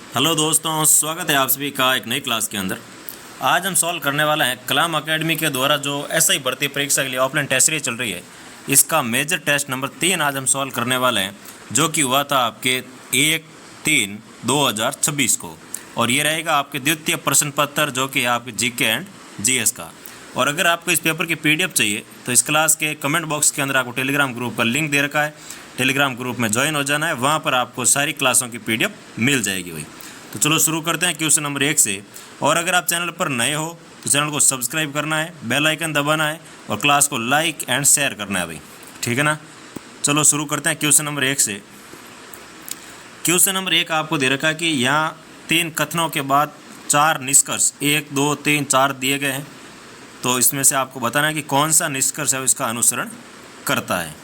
Hello दोस्तों, स्वागत है आप सभी का एक नई क्लास के अंदर। आज हम सॉल्व करने वाला है कलाम एकेडमी के द्वारा जो एसआई भर्ती परीक्षा के लिए ऑफलाइन टेस्ट सीरीज चल रही है, इसका मेजर टेस्ट नंबर 3 आज हम सॉल्व करने वाले हैं, जो कि हुआ था आपके 1/3/2026 को। और ये रहेगा आपके द्वितीय प्रश्न पत्र, जो कि आपके जीके एंड जीएस का। और अगर आपको इस पेपर की पीडीएफ चाहिए तो इस क्लास के कमेंट बॉक्स के अंदर आपको टेलीग्राम ग्रुप का लिंक दे रखा है, टेलीग्राम ग्रुप में ज्वाइन हो जाना है, वहाँ पर आपको सारी क्लासों की पीडीएफ मिल जाएगी भाई। तो चलो शुरू करते हैं क्वेश्चन नंबर 1 से। और अगर आप चैनल पर नए हो तो चैनल को सब्सक्राइब करना है, बेल आइकन दबाना है और क्लास को लाइक एंड शेयर करना है भाई, ठीक है ना। चलो शुरू करते हैं क्वेश्चन नंबर 1 से। क्वेश्चन नंबर 1 आपको दे रखा है कि यहाँ 3 कथनों के बाद 4 निष्कर्ष 1, 2, 3, 4 दिए गए हैं। तो इसमें से आपको बताना है कि कौन सा निष्कर्ष है इसका अनुसरण करता है।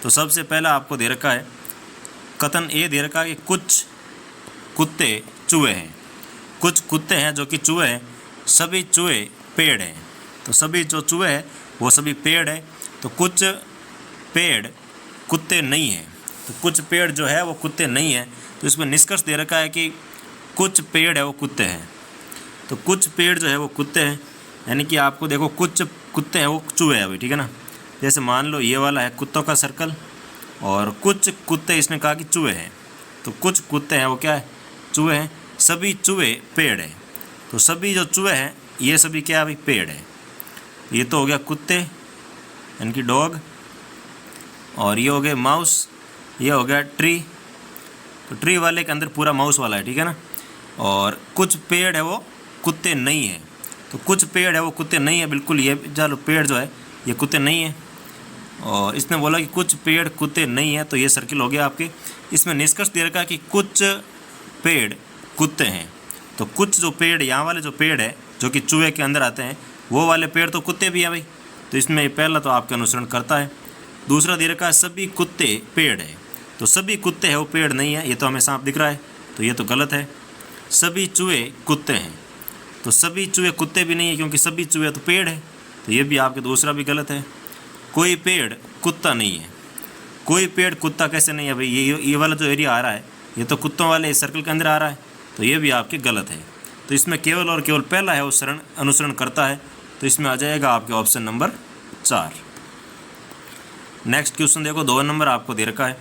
तो सबसे पहला आपको दे रखा है कथन ए दे रखा है कि कुछ कुत्ते चूहे हैं। कुछ कुत्ते हैं जो कि चूहे हैं, सभी चूहे पेड़ हैं। तो सभी जो चूहे हैं वो सभी पेड़ हैं। तो कुछ पेड़ कुत्ते नहीं हैं, तो कुछ पेड़ जो है वो कुत्ते नहीं हैं। तो इसमें निष्कर्ष दे रखा है कि कुछ पेड़ है वो कुत्ते हैं। तो कुछ पेड़ जो है वो कुत्ते हैं, यानी कि आपको देखो कुछ कुत्ते हैं वो चूहे हैं भाई, ठीक है ना। जैसे मान लो ये वाला है कुत्तों का सर्कल, और कुछ कुत्ते इसने कहा कि चूहे हैं। तो कुछ कुत्ते हैं वो क्या है, चूहे हैं। सभी चूहे पेड़ हैं। तो सभी जो चूहे हैं ये सभी क्या है भाई, पेड़ है। ये तो हो गया कुत्ते यानी कि डॉग, और ये हो गए माउस, ये हो गया ट्री। तो ट्री वाले के अंदर पूरा माउस वाला है, ठीक है ना। और कुछ पेड़ है वो कुत्ते नहीं है। तो कुछ पेड़ है वो कुत्ते नहीं है, बिल्कुल ये चलो पेड़ जो है ये कुत्ते नहीं है। और इसने बोला कि कुछ पेड़ कुत्ते नहीं है, तो ये सर्किल हो गया आपके। इसमें निष्कर्ष दे रखा है कि कुछ पेड़ कुत्ते हैं। तो कुछ जो पेड़ यहाँ वाले जो पेड़ है जो कि चूहे के अंदर आते हैं, वो वाले पेड़ तो कुत्ते भी हैं भाई। तो इसमें पहला तो आपका अनुसरण करता है। दूसरा दे रखा है सभी कुत्ते पेड़ है। तो सभी कुत्ते हैं वो पेड़ नहीं है, ये तो हमें साफ दिख रहा है, तो ये तो गलत है। सभी चूहे कुत्ते हैं। तो सभी चूहे कुत्ते भी नहीं है, क्योंकि सभी चूहे तो पेड़ है, तो ये भी आपके दूसरा भी गलत है। कोई पेड़ कुत्ता नहीं है। कोई पेड़ कुत्ता कैसे नहीं है भाई, ये वाला जो एरिया आ रहा है ये तो कुत्तों वाले सर्कल के अंदर आ रहा है, तो ये भी आपके गलत है। तो इसमें केवल और केवल पहला है वो अनुसरण करता है। तो इसमें आ जाएगा आपके ऑप्शन नंबर 4। नेक्स्ट क्वेश्चन देखो, 2 नंबर आपको दे रखा है।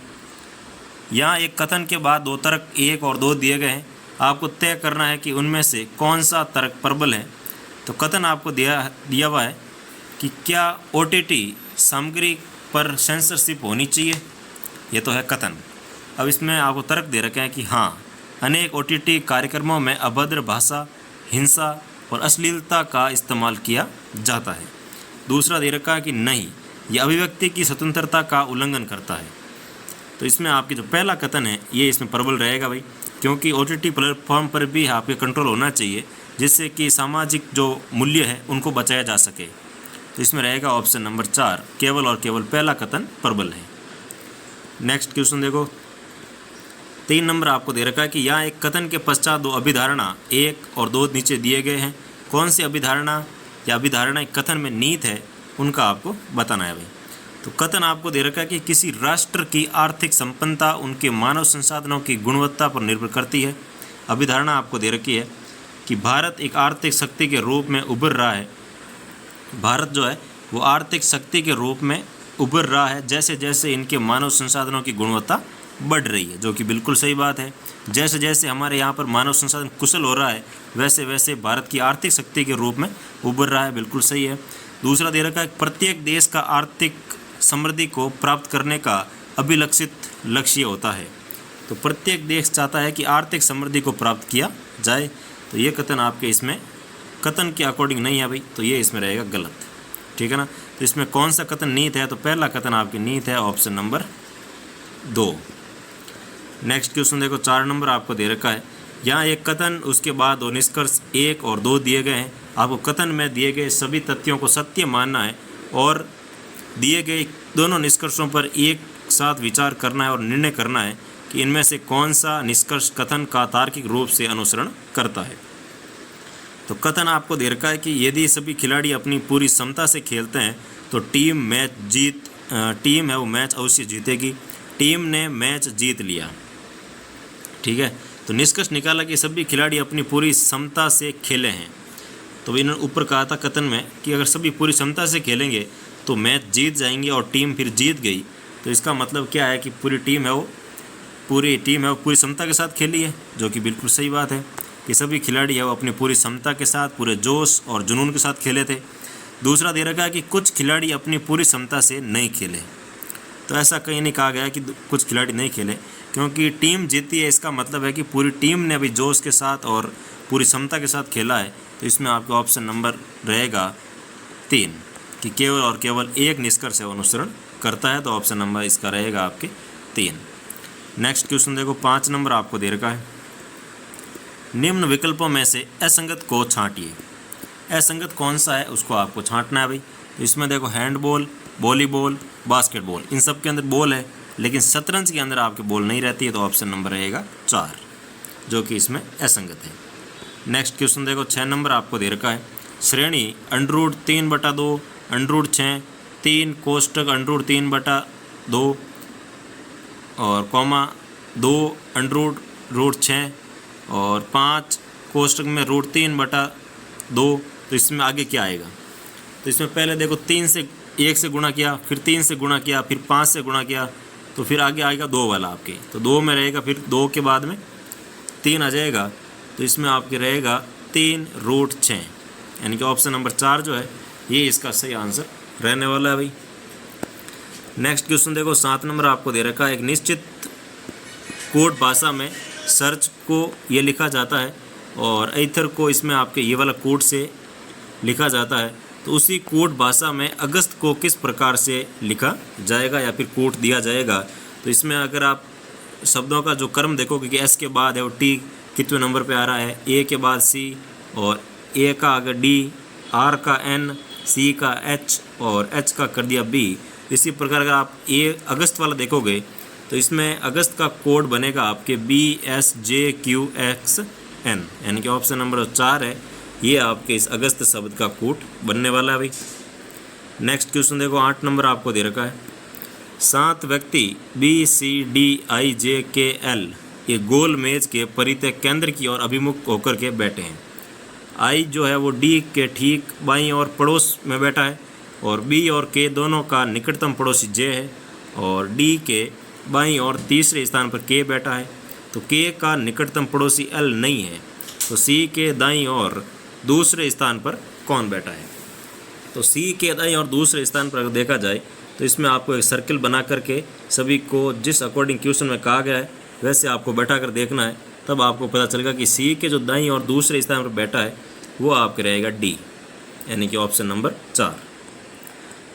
यहाँ एक कथन के बाद 2 तर्क 1 और 2 दिए गए हैं। आपको तय करना है कि उनमें से कौन सा तर्क प्रबल है। तो कथन आपको दिया हुआ है कि क्या OTT सामग्री पर सेंसरशिप होनी चाहिए, ये तो है कथन। अब इसमें आपको तर्क दे रखे हैं कि हाँ, अनेक OTT कार्यक्रमों में अभद्र भाषा, हिंसा और अश्लीलता का इस्तेमाल किया जाता है। दूसरा दे रखा है कि नहीं, यह अभिव्यक्ति की स्वतंत्रता का उल्लंघन करता है। तो इसमें आपकी जो पहला कथन है ये इसमें प्रबल रहेगा भाई, क्योंकि OTT प्लेटफॉर्म पर भी आपके कंट्रोल होना चाहिए, जिससे कि सामाजिक जो मूल्य है उनको बचाया जा सके। तो इसमें रहेगा ऑप्शन नंबर 4, केवल और केवल पहला कथन प्रबल है। नेक्स्ट क्वेश्चन देखो, 3 नंबर आपको दे रखा है कि यहाँ एक कथन के पश्चात 2 अभिधारणा 1 और 2 नीचे दिए गए हैं। कौन सी अभिधारणा या अभिधारणा एक कथन में नीत है, उनका आपको बताना है भाई। तो कथन आपको दे रखा है कि किसी राष्ट्र की आर्थिक संपन्नता उनके मानव संसाधनों की गुणवत्ता पर निर्भर करती है। अभिधारणा आपको दे रखी है कि भारत एक आर्थिक शक्ति के रूप में उभर रहा है। भारत जो है वो आर्थिक शक्ति के रूप में उभर रहा है जैसे जैसे इनके मानव संसाधनों की गुणवत्ता बढ़ रही है, जो कि बिल्कुल सही बात है। जैसे जैसे हमारे यहाँ पर मानव संसाधन कुशल हो रहा है, वैसे वैसे भारत की आर्थिक शक्ति के रूप में उभर रहा है, बिल्कुल सही है। दूसरा दे रखा है प्रत्येक देश का आर्थिक समृद्धि को प्राप्त करने का अभिलक्षित लक्ष्य होता है। तो प्रत्येक देश चाहता है कि आर्थिक समृद्धि को प्राप्त किया जाए। तो ये कथन आपके इसमें कथन के अकॉर्डिंग नहीं है भाई, तो ये इसमें रहेगा गलत, ठीक है ना। तो इसमें कौन सा कथन नीत है, तो पहला कथन आपकी नीत है, ऑप्शन नंबर 2। नेक्स्ट क्वेश्चन देखो, 4 नंबर आपको दे रखा है। यहाँ एक कथन, उसके बाद 2 निष्कर्ष 1 और 2 दिए गए हैं। आपको कथन में दिए गए सभी तथ्यों को सत्य मानना है और दिए गए दोनों निष्कर्षों पर एक साथ विचार करना है और निर्णय करना है कि इनमें से कौन सा निष्कर्ष कथन का तार्किक रूप से अनुसरण करता है। तो कथन आपको दे रखा है कि यदि सभी खिलाड़ी अपनी पूरी क्षमता से खेलते हैं तो टीम है वो मैच अवश्य जीतेगी। टीम ने मैच जीत लिया, ठीक है। तो निष्कर्ष निकाला कि सभी खिलाड़ी अपनी पूरी क्षमता से खेले हैं। तो इन्होंने ऊपर कहा था कथन में कि अगर सभी पूरी क्षमता से खेलेंगे तो मैच जीत जाएंगे और टीम फिर जीत गई। तो इसका मतलब क्या है कि पूरी टीम है वो पूरी क्षमता के साथ खेली है, जो कि बिल्कुल सही बात है कि सभी खिलाड़ी है वो अपनी पूरी क्षमता के साथ पूरे जोश और जुनून के साथ खेले थे। दूसरा दे रखा है कि कुछ खिलाड़ी अपनी पूरी क्षमता से नहीं खेले। तो ऐसा कहीं नहीं कहा गया कि कुछ खिलाड़ी नहीं खेले, क्योंकि टीम जीती है, इसका मतलब है कि पूरी टीम ने अभी जोश के साथ और पूरी क्षमता के साथ खेला है। तो इसमें आपका ऑप्शन नंबर रहेगा 3 कि केवल और केवल एक निष्कर्ष है अनुसरण करता है। तो ऑप्शन नंबर इसका रहेगा आपके 3। नेक्स्ट क्वेश्चन देखो, 5 नंबर आपको दे रखा है, निम्न विकल्पों में से असंगत को छांटिए। असंगत कौन सा है उसको आपको छांटना है भाई। तो इसमें देखो हैंडबॉल, वॉलीबॉल, बास्केटबॉल, इन सब के अंदर बॉल है, लेकिन शतरंज के अंदर आपके बॉल नहीं रहती है। तो ऑप्शन नंबर रहेगा 4, जो कि इसमें असंगत है। नेक्स्ट क्वेश्चन देखो, 6 नंबर आपको दे रखा है, श्रेणी √3/2, √6, 3 कोष्टक √3/2 और कॉमा 2 √6 और 5 कोष्टक में √3/2। तो इसमें आगे क्या आएगा? तो इसमें पहले देखो 3 से 1 से गुणा किया, फिर 3 से गुणा किया, फिर 5 से गुणा किया, तो फिर आगे आएगा 2 वाला आपके। तो 2 में रहेगा, फिर 2 के बाद में 3 आ जाएगा। तो इसमें आपके रहेगा 3√6, यानी कि ऑप्शन नंबर 4 जो है ये इसका सही आंसर रहने वाला है भाई। नेक्स्ट क्वेश्चन देखो, 7 नंबर आपको दे रखा है, एक निश्चित कोड भाषा में सर्च को ये लिखा जाता है और एथर को इसमें आपके ये वाला कोड से लिखा जाता है। तो उसी कोड भाषा में अगस्त को किस प्रकार से लिखा जाएगा या फिर कोड दिया जाएगा? तो इसमें अगर आप शब्दों का जो क्रम देखोगे कि एस के बाद है वो टी कितने नंबर पे आ रहा है, ए के बाद सी और ए का अगर डी, आर का एन, सी का एच और एच का कर दिया बी। इसी प्रकार अगर आप ए अगस्त वाला देखोगे तो इसमें अगस्त का कोड बनेगा आपके BSJQXN, यानी कि ऑप्शन नंबर 4 है ये आपके इस अगस्त शब्द का कोड बनने वाला है भाई। नेक्स्ट क्वेश्चन देखो, 8 नंबर आपको दे रखा है, 7 व्यक्ति BCDIJKL ये गोल मेज के परितः केंद्र की ओर अभिमुख होकर के बैठे हैं। आई जो है वो डी के ठीक बाईं ओर पड़ोस में बैठा है और बी और के दोनों का निकटतम पड़ोसी जे है और डी के बाईं ओर तीसरे स्थान पर के बैठा है। तो के का निकटतम पड़ोसी एल नहीं है। तो सी के दाईं ओर दूसरे स्थान पर कौन बैठा है? तो सी के दाईं और दूसरे स्थान पर अगर देखा जाए तो इसमें आपको एक सर्कल बना करके सभी को जिस अकॉर्डिंग क्वेश्चन में कहा गया है वैसे आपको बैठा कर देखना है, तब आपको पता चलेगा कि सी के जो दाईं और दूसरे स्थान पर बैठा है वो आपके रहेगा डी, यानी कि ऑप्शन नंबर 4।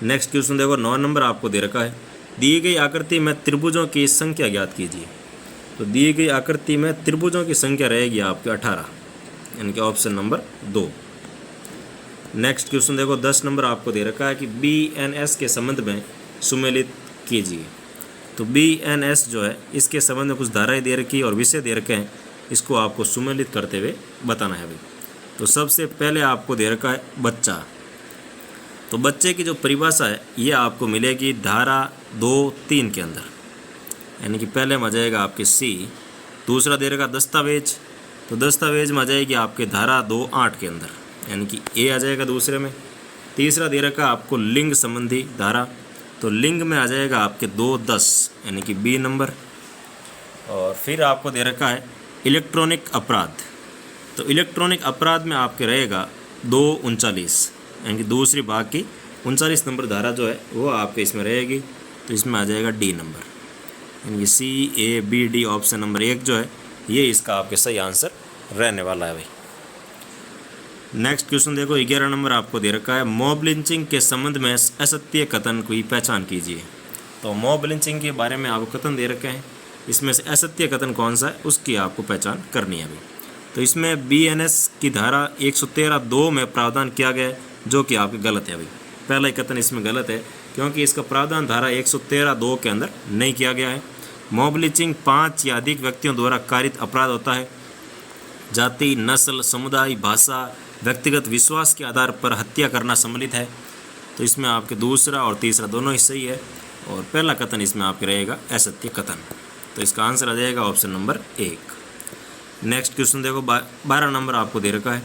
नेक्स्ट क्वेश्चन देखो, 9 नंबर आपको दे रखा है, दी गई आकृति में त्रिभुजों की संख्या ज्ञात कीजिए। तो दी गई आकृति में त्रिभुजों की संख्या रहेगी आपके 18, यानी कि ऑप्शन नंबर 2। नेक्स्ट क्वेश्चन देखो, 10 नंबर आपको दे रखा है कि BNS के संबंध में सुमेलित कीजिए। तो BNS जो है इसके संबंध में कुछ धाराएं दे रखी और विषय दे रखे हैं, इसको आपको सुमेलित करते हुए बताना है भाई। तो सबसे पहले आपको दे रखा है बच्चा। तो बच्चे की जो परिभाषा है ये आपको मिलेगी धारा 2-3 के अंदर, यानी कि पहले में आ जाएगा आपके सी। दूसरा दे रखा दस्तावेज, तो दस्तावेज में आ जाएगी आपके धारा 2-8 के अंदर, यानी कि ए आ जाएगा दूसरे में। तीसरा दे रखा आपको लिंग संबंधी धारा, तो लिंग में आ जाएगा आपके 2-10, यानी कि बी नंबर। और फिर आपको दे रखा है इलेक्ट्रॉनिक अपराध, तो इलेक्ट्रॉनिक अपराध में आपके रहेगा 2-39, यानी कि दूसरी भाग की 39 नंबर धारा जो है वो आपके इसमें रहेगी। तो इसमें आ जाएगा डी नंबर, यानी कि CABD ऑप्शन नंबर 1 जो है ये इसका आपके सही आंसर रहने वाला है भाई। नेक्स्ट क्वेश्चन देखो, 11 नंबर आपको दे रखा है, मॉब लिंचिंग के संबंध में असत्य कथन की पहचान कीजिए। तो मॉब लिंचिंग के बारे में आपको कथन दे रखे हैं, इसमें से असत्य कथन कौन सा है उसकी आपको पहचान करनी है भाई। तो इसमें BNS की धारा 113(2) में प्रावधान किया गया है जो कि आपके गलत है भाई। पहला ही कथन इसमें गलत है क्योंकि इसका प्रावधान धारा 113(2) के अंदर नहीं किया गया है। मॉब लिंचिंग 5 या अधिक व्यक्तियों द्वारा कारित अपराध होता है। जाति, नस्ल, समुदाय, भाषा, व्यक्तिगत विश्वास के आधार पर हत्या करना सम्मिलित है। तो इसमें आपके दूसरा और तीसरा दोनों ही सही है और पहला कथन इसमें आपके रहेगा असत्य कथन। तो इसका आंसर आ जाएगा ऑप्शन नंबर 1। नेक्स्ट क्वेश्चन देखो 12 नंबर आपको दे रखा है,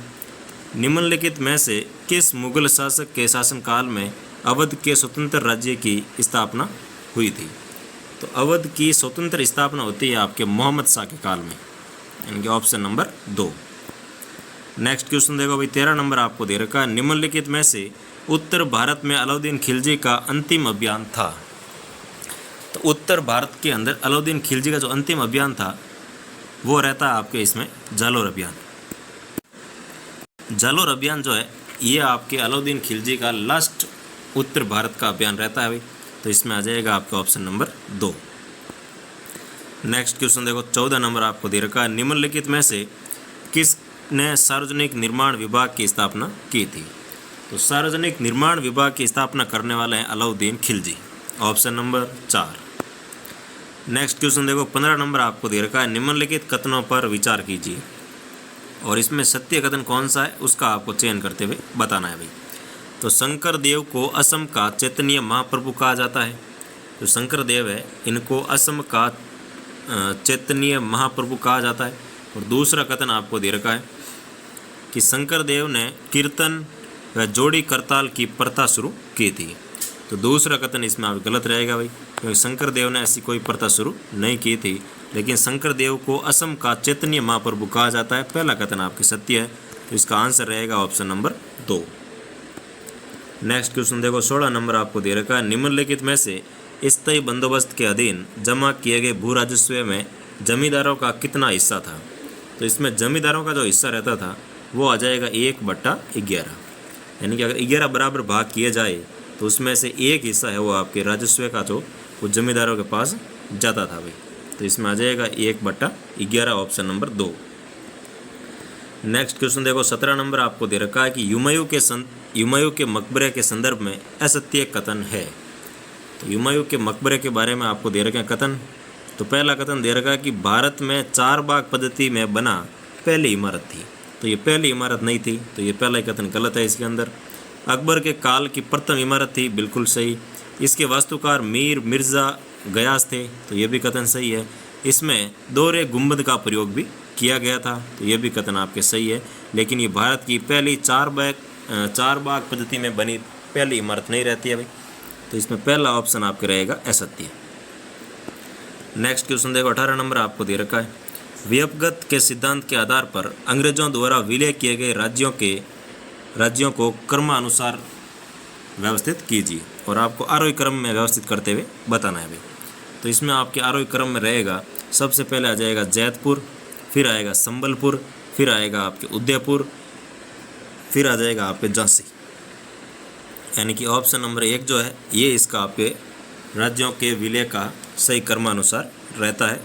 निम्नलिखित में से किस मुगल शासक के शासनकाल में अवध के स्वतंत्र राज्य की स्थापना हुई थी? तो अवध की स्वतंत्र स्थापना होती है आपके मोहम्मद शाह के काल में, यानी कि ऑप्शन नंबर 2। नेक्स्ट क्वेश्चन देखो भाई 13 नंबर आपको दे रखा है, निम्नलिखित में से उत्तर भारत में अलाउद्दीन खिलजी का अंतिम अभियान था? तो उत्तर भारत के अंदर अलाउद्दीन खिलजी का जो अंतिम अभियान था वो रहता है आपके इसमें जालोर अभियान। जालोर अभियान जो है ये आपके अलाउद्दीन खिलजी का लास्ट उत्तर भारत का अभियान रहता है भाई, तो इसमें आ जाएगा आपका ऑप्शन नंबर 2। नेक्स्ट क्वेश्चन देखो 14 नंबर आपको दे रखा है, निम्नलिखित में से किसने सार्वजनिक निर्माण विभाग की स्थापना की थी? तो सार्वजनिक निर्माण विभाग की स्थापना करने वाले हैं Alauddin Khilji, option number 4। Next question देखो 15 नंबर आपको दे रखा है, निम्नलिखित कथनों पर विचार कीजिए और इसमें सत्य कथन कौन सा है उसका आपको चयन करते हुए बताना है भाई। तो शंकर देव को असम का चैतन्य महाप्रभु कहा जाता है। तो शंकर देव है इनको असम का चैतन्य महाप्रभु कहा जाता है। और दूसरा कथन आपको दे रखा है कि शंकर देव ने कीर्तन व जोड़ी करताल की प्रथा शुरू की थी। तो दूसरा कथन इसमें आप गलत रहेगा भाई, क्योंकि शंकर देव ने ऐसी कोई प्रथा शुरू नहीं की थी, लेकिन शंकर देव को असम का चैतन्य महाप्रभु कहा जाता है। पहला कथन आपकी सत्य है, तो इसका आंसर रहेगा ऑप्शन नंबर 2। नेक्स्ट क्वेश्चन देखो 16 नंबर आपको दे रखा है, निम्नलिखित में से स्थायी बंदोबस्त के अधीन जमा किए गए भू राजस्व में जमींदारों का कितना हिस्सा था? तो इसमें जमींदारों का जो हिस्सा रहता था वो आ जाएगा 1/11, यानी कि अगर 11 बराबर भाग किए जाए तो उसमें से एक हिस्सा है वो आपके राजस्व का जो वो जमींदारों के पास जाता था भाई, तो इसमें आ जाएगा 1/11, ऑप्शन नंबर 2। नेक्स्ट क्वेश्चन देखो 17 नंबर आपको दे रखा है कि हुमायूं के मकबरे के संदर्भ में असत्य कथन है। तो हुमायूं के मकबरे के बारे में आपको दे रखे हैं कथन। तो पहला कथन दे रखा है कि भारत में 4 बाग पद्धति में बना पहली इमारत थी। तो ये पहली इमारत नहीं थी, तो ये पहला ही कथन गलत है इसके अंदर। अकबर के काल की प्रथम इमारत थी, बिल्कुल सही। इसके वास्तुकार मीर मिर्ज़ा गयास थे, तो ये भी कथन सही है। इसमें दोहरे गुंबद का प्रयोग भी किया गया था, तो ये भी कथन आपके सही है। लेकिन ये भारत की पहली 4 बाग पद्धति में बनी पहली इमारत नहीं रहती है भाई, तो इसमें पहला ऑप्शन आपके रहेगा असत्य। नेक्स्ट क्वेश्चन देखो 18 नंबर आपको दे रखा है, व्यपगत के सिद्धांत के आधार पर अंग्रेजों द्वारा विलय किए गए राज्यों को क्रमानुसार व्यवस्थित कीजिए और आपको आरोही क्रम में व्यवस्थित करते हुए बताना है भाई। तो इसमें आपके आरोही क्रम में रहेगा, सबसे पहले आ जाएगा जैतपुर, फिर आएगा संबलपुर, फिर आएगा आपके उदयपुर, फिर आ जाएगा आपके झांसी, यानी कि ऑप्शन नंबर 1 जो है ये इसका आपके राज्यों के विलय का सही क्रमानुसार रहता है,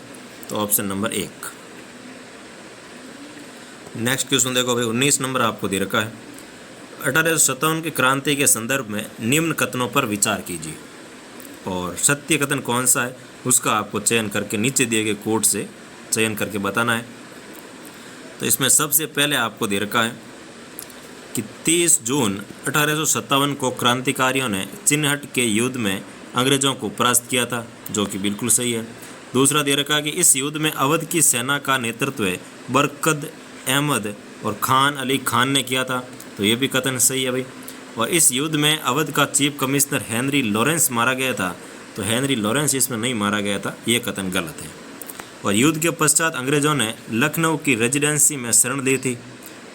तो ऑप्शन नंबर 1। नेक्स्ट क्वेश्चन देखो भाई 19 नंबर आपको दे रखा है, 1857 की क्रांति के संदर्भ में निम्न कथनों पर विचार कीजिए और सत्य कथन कौन सा है उसका आपको चयन करके नीचे दिए गए कोड से चयन करके बताना है। तो इसमें सबसे पहले आपको दे रखा है कि 30 जून 1857 को क्रांतिकारियों ने चिन्हट के युद्ध में अंग्रेजों को परास्त किया था, जो कि बिल्कुल सही है। दूसरा दे रखा है कि इस युद्ध में अवध की सेना का नेतृत्व बरकत अहमद और खान अली खान ने किया था, तो ये भी कथन सही है भाई। और इस युद्ध में अवध का चीफ कमिश्नर हेनरी लॉरेंस मारा गया था, तो हेनरी लॉरेंस इसमें नहीं मारा गया था, ये कथन गलत है। और युद्ध के पश्चात अंग्रेजों ने लखनऊ की रेजिडेंसी में शरण ली थी,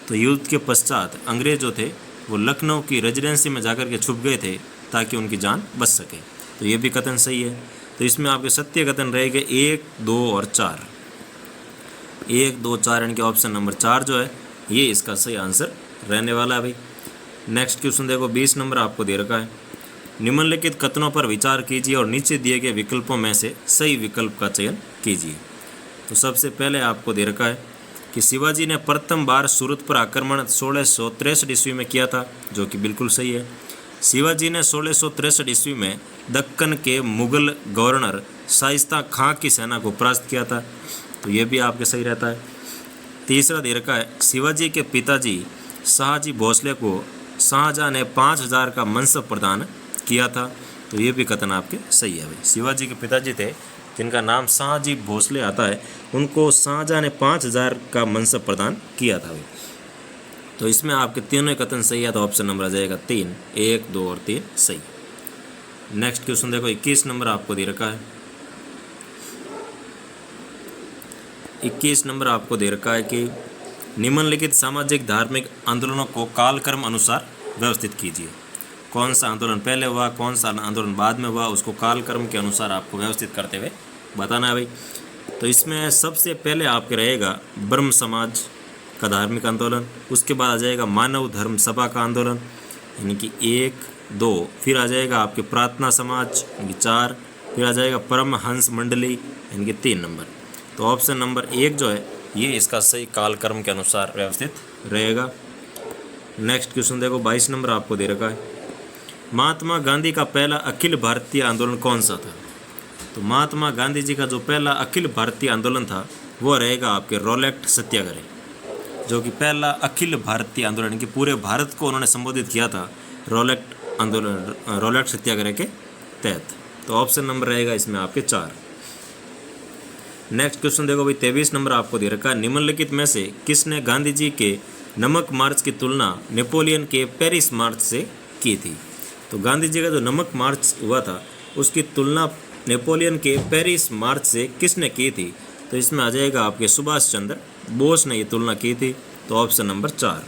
तो युद्ध के पश्चात अंग्रेज जो थे वो लखनऊ की रेजिडेंसी में जाकर के छुप गए थे ताकि उनकी जान बच सके, तो ये भी कथन सही है। तो इसमें आपके सत्य कथन रहेंगे 1, 2 और 4। 1, 2, 4 यानी कि ऑप्शन नंबर 4 जो है ये इसका सही आंसर रहने वाला है भाई। नेक्स्ट क्वेश्चन देखो 20 नंबर आपको दे रखा है, निम्नलिखित कथनों पर विचार कीजिए और नीचे दिए गए विकल्पों में से सही विकल्प का चयन कीजिए। तो सबसे पहले आपको दे रखा है कि शिवाजी ने प्रथम बार सूरत पर आक्रमण 1663 ईस्वी में किया था, जो कि बिल्कुल सही है। शिवाजी ने 1663 ईस्वी में दक्कन के मुगल गवर्नर शाइस्ता खां की सेना को परास्त किया था, तो ये भी आपके सही रहता है। तीसरा दे रखा है, शिवाजी के पिताजी शाहजी भोसले को शाहजहाँ ने 5000 का मनसब प्रदान किया था, तो ये भी कथन आपके सही है भाई। शिवाजी के पिताजी थे जिनका नाम शाहजी भोसले आता है, उनको शाहजहाँ ने 5,000 का मनसब प्रदान किया था भाई। तो इसमें आपके तीनों कथन सही है, तो ऑप्शन नंबर आ जाएगा 3, 1, 2 और 3 सही। नेक्स्ट क्वेश्चन देखो, 21 नंबर आपको दे रखा है। 21 नंबर आपको दे रखा है कि निम्नलिखित सामाजिक धार्मिक आंदोलनों को कालक्रम अनुसार व्यवस्थित कीजिए। कौन सा आंदोलन पहले हुआ, कौन सा आंदोलन बाद में हुआ, उसको कालक्रम के अनुसार आपको व्यवस्थित करते हुए बताना है भाई। तो इसमें सबसे पहले आपके रहेगा ब्रह्म समाज का धार्मिक आंदोलन, उसके बाद आ जाएगा मानव धर्म सभा का आंदोलन यानी कि 1, 2, फिर आ जाएगा आपके प्रार्थना समाज यानी कि 4, फिर आ जाएगा परमहंस मंडली यानी कि 3 नंबर। तो ऑप्शन नंबर 1 जो है ये इसका सही कालक्रम के अनुसार व्यवस्थित रहेगा। नेक्स्ट क्वेश्चन देखो, 22 नंबर आपको दे रखा है। महात्मा गांधी का पहला अखिल भारतीय आंदोलन कौन सा था? तो महात्मा गांधी जी का जो पहला अखिल भारतीय आंदोलन था वो रहेगा आपके रॉलेट सत्याग्रह, जो कि पहला अखिल भारतीय आंदोलन कि पूरे भारत को उन्होंने संबोधित किया था रॉलेट आंदोलन, रॉलेट सत्याग्रह के तहत। तो ऑप्शन नंबर रहेगा इसमें आपके 4। नेक्स्ट क्वेश्चन देखो भाई, 23 नंबर आपको दे रखा है। निम्नलिखित में से किसने गांधी जी के नमक मार्च की तुलना नेपोलियन के पेरिस मार्च से की थी? तो गांधी जी का जो नमक मार्च हुआ था उसकी तुलना नेपोलियन के पेरिस मार्च से किसने की थी? तो इसमें आ जाएगा आपके सुभाष चंद्र बोस ने ये तुलना की थी। तो ऑप्शन नंबर 4।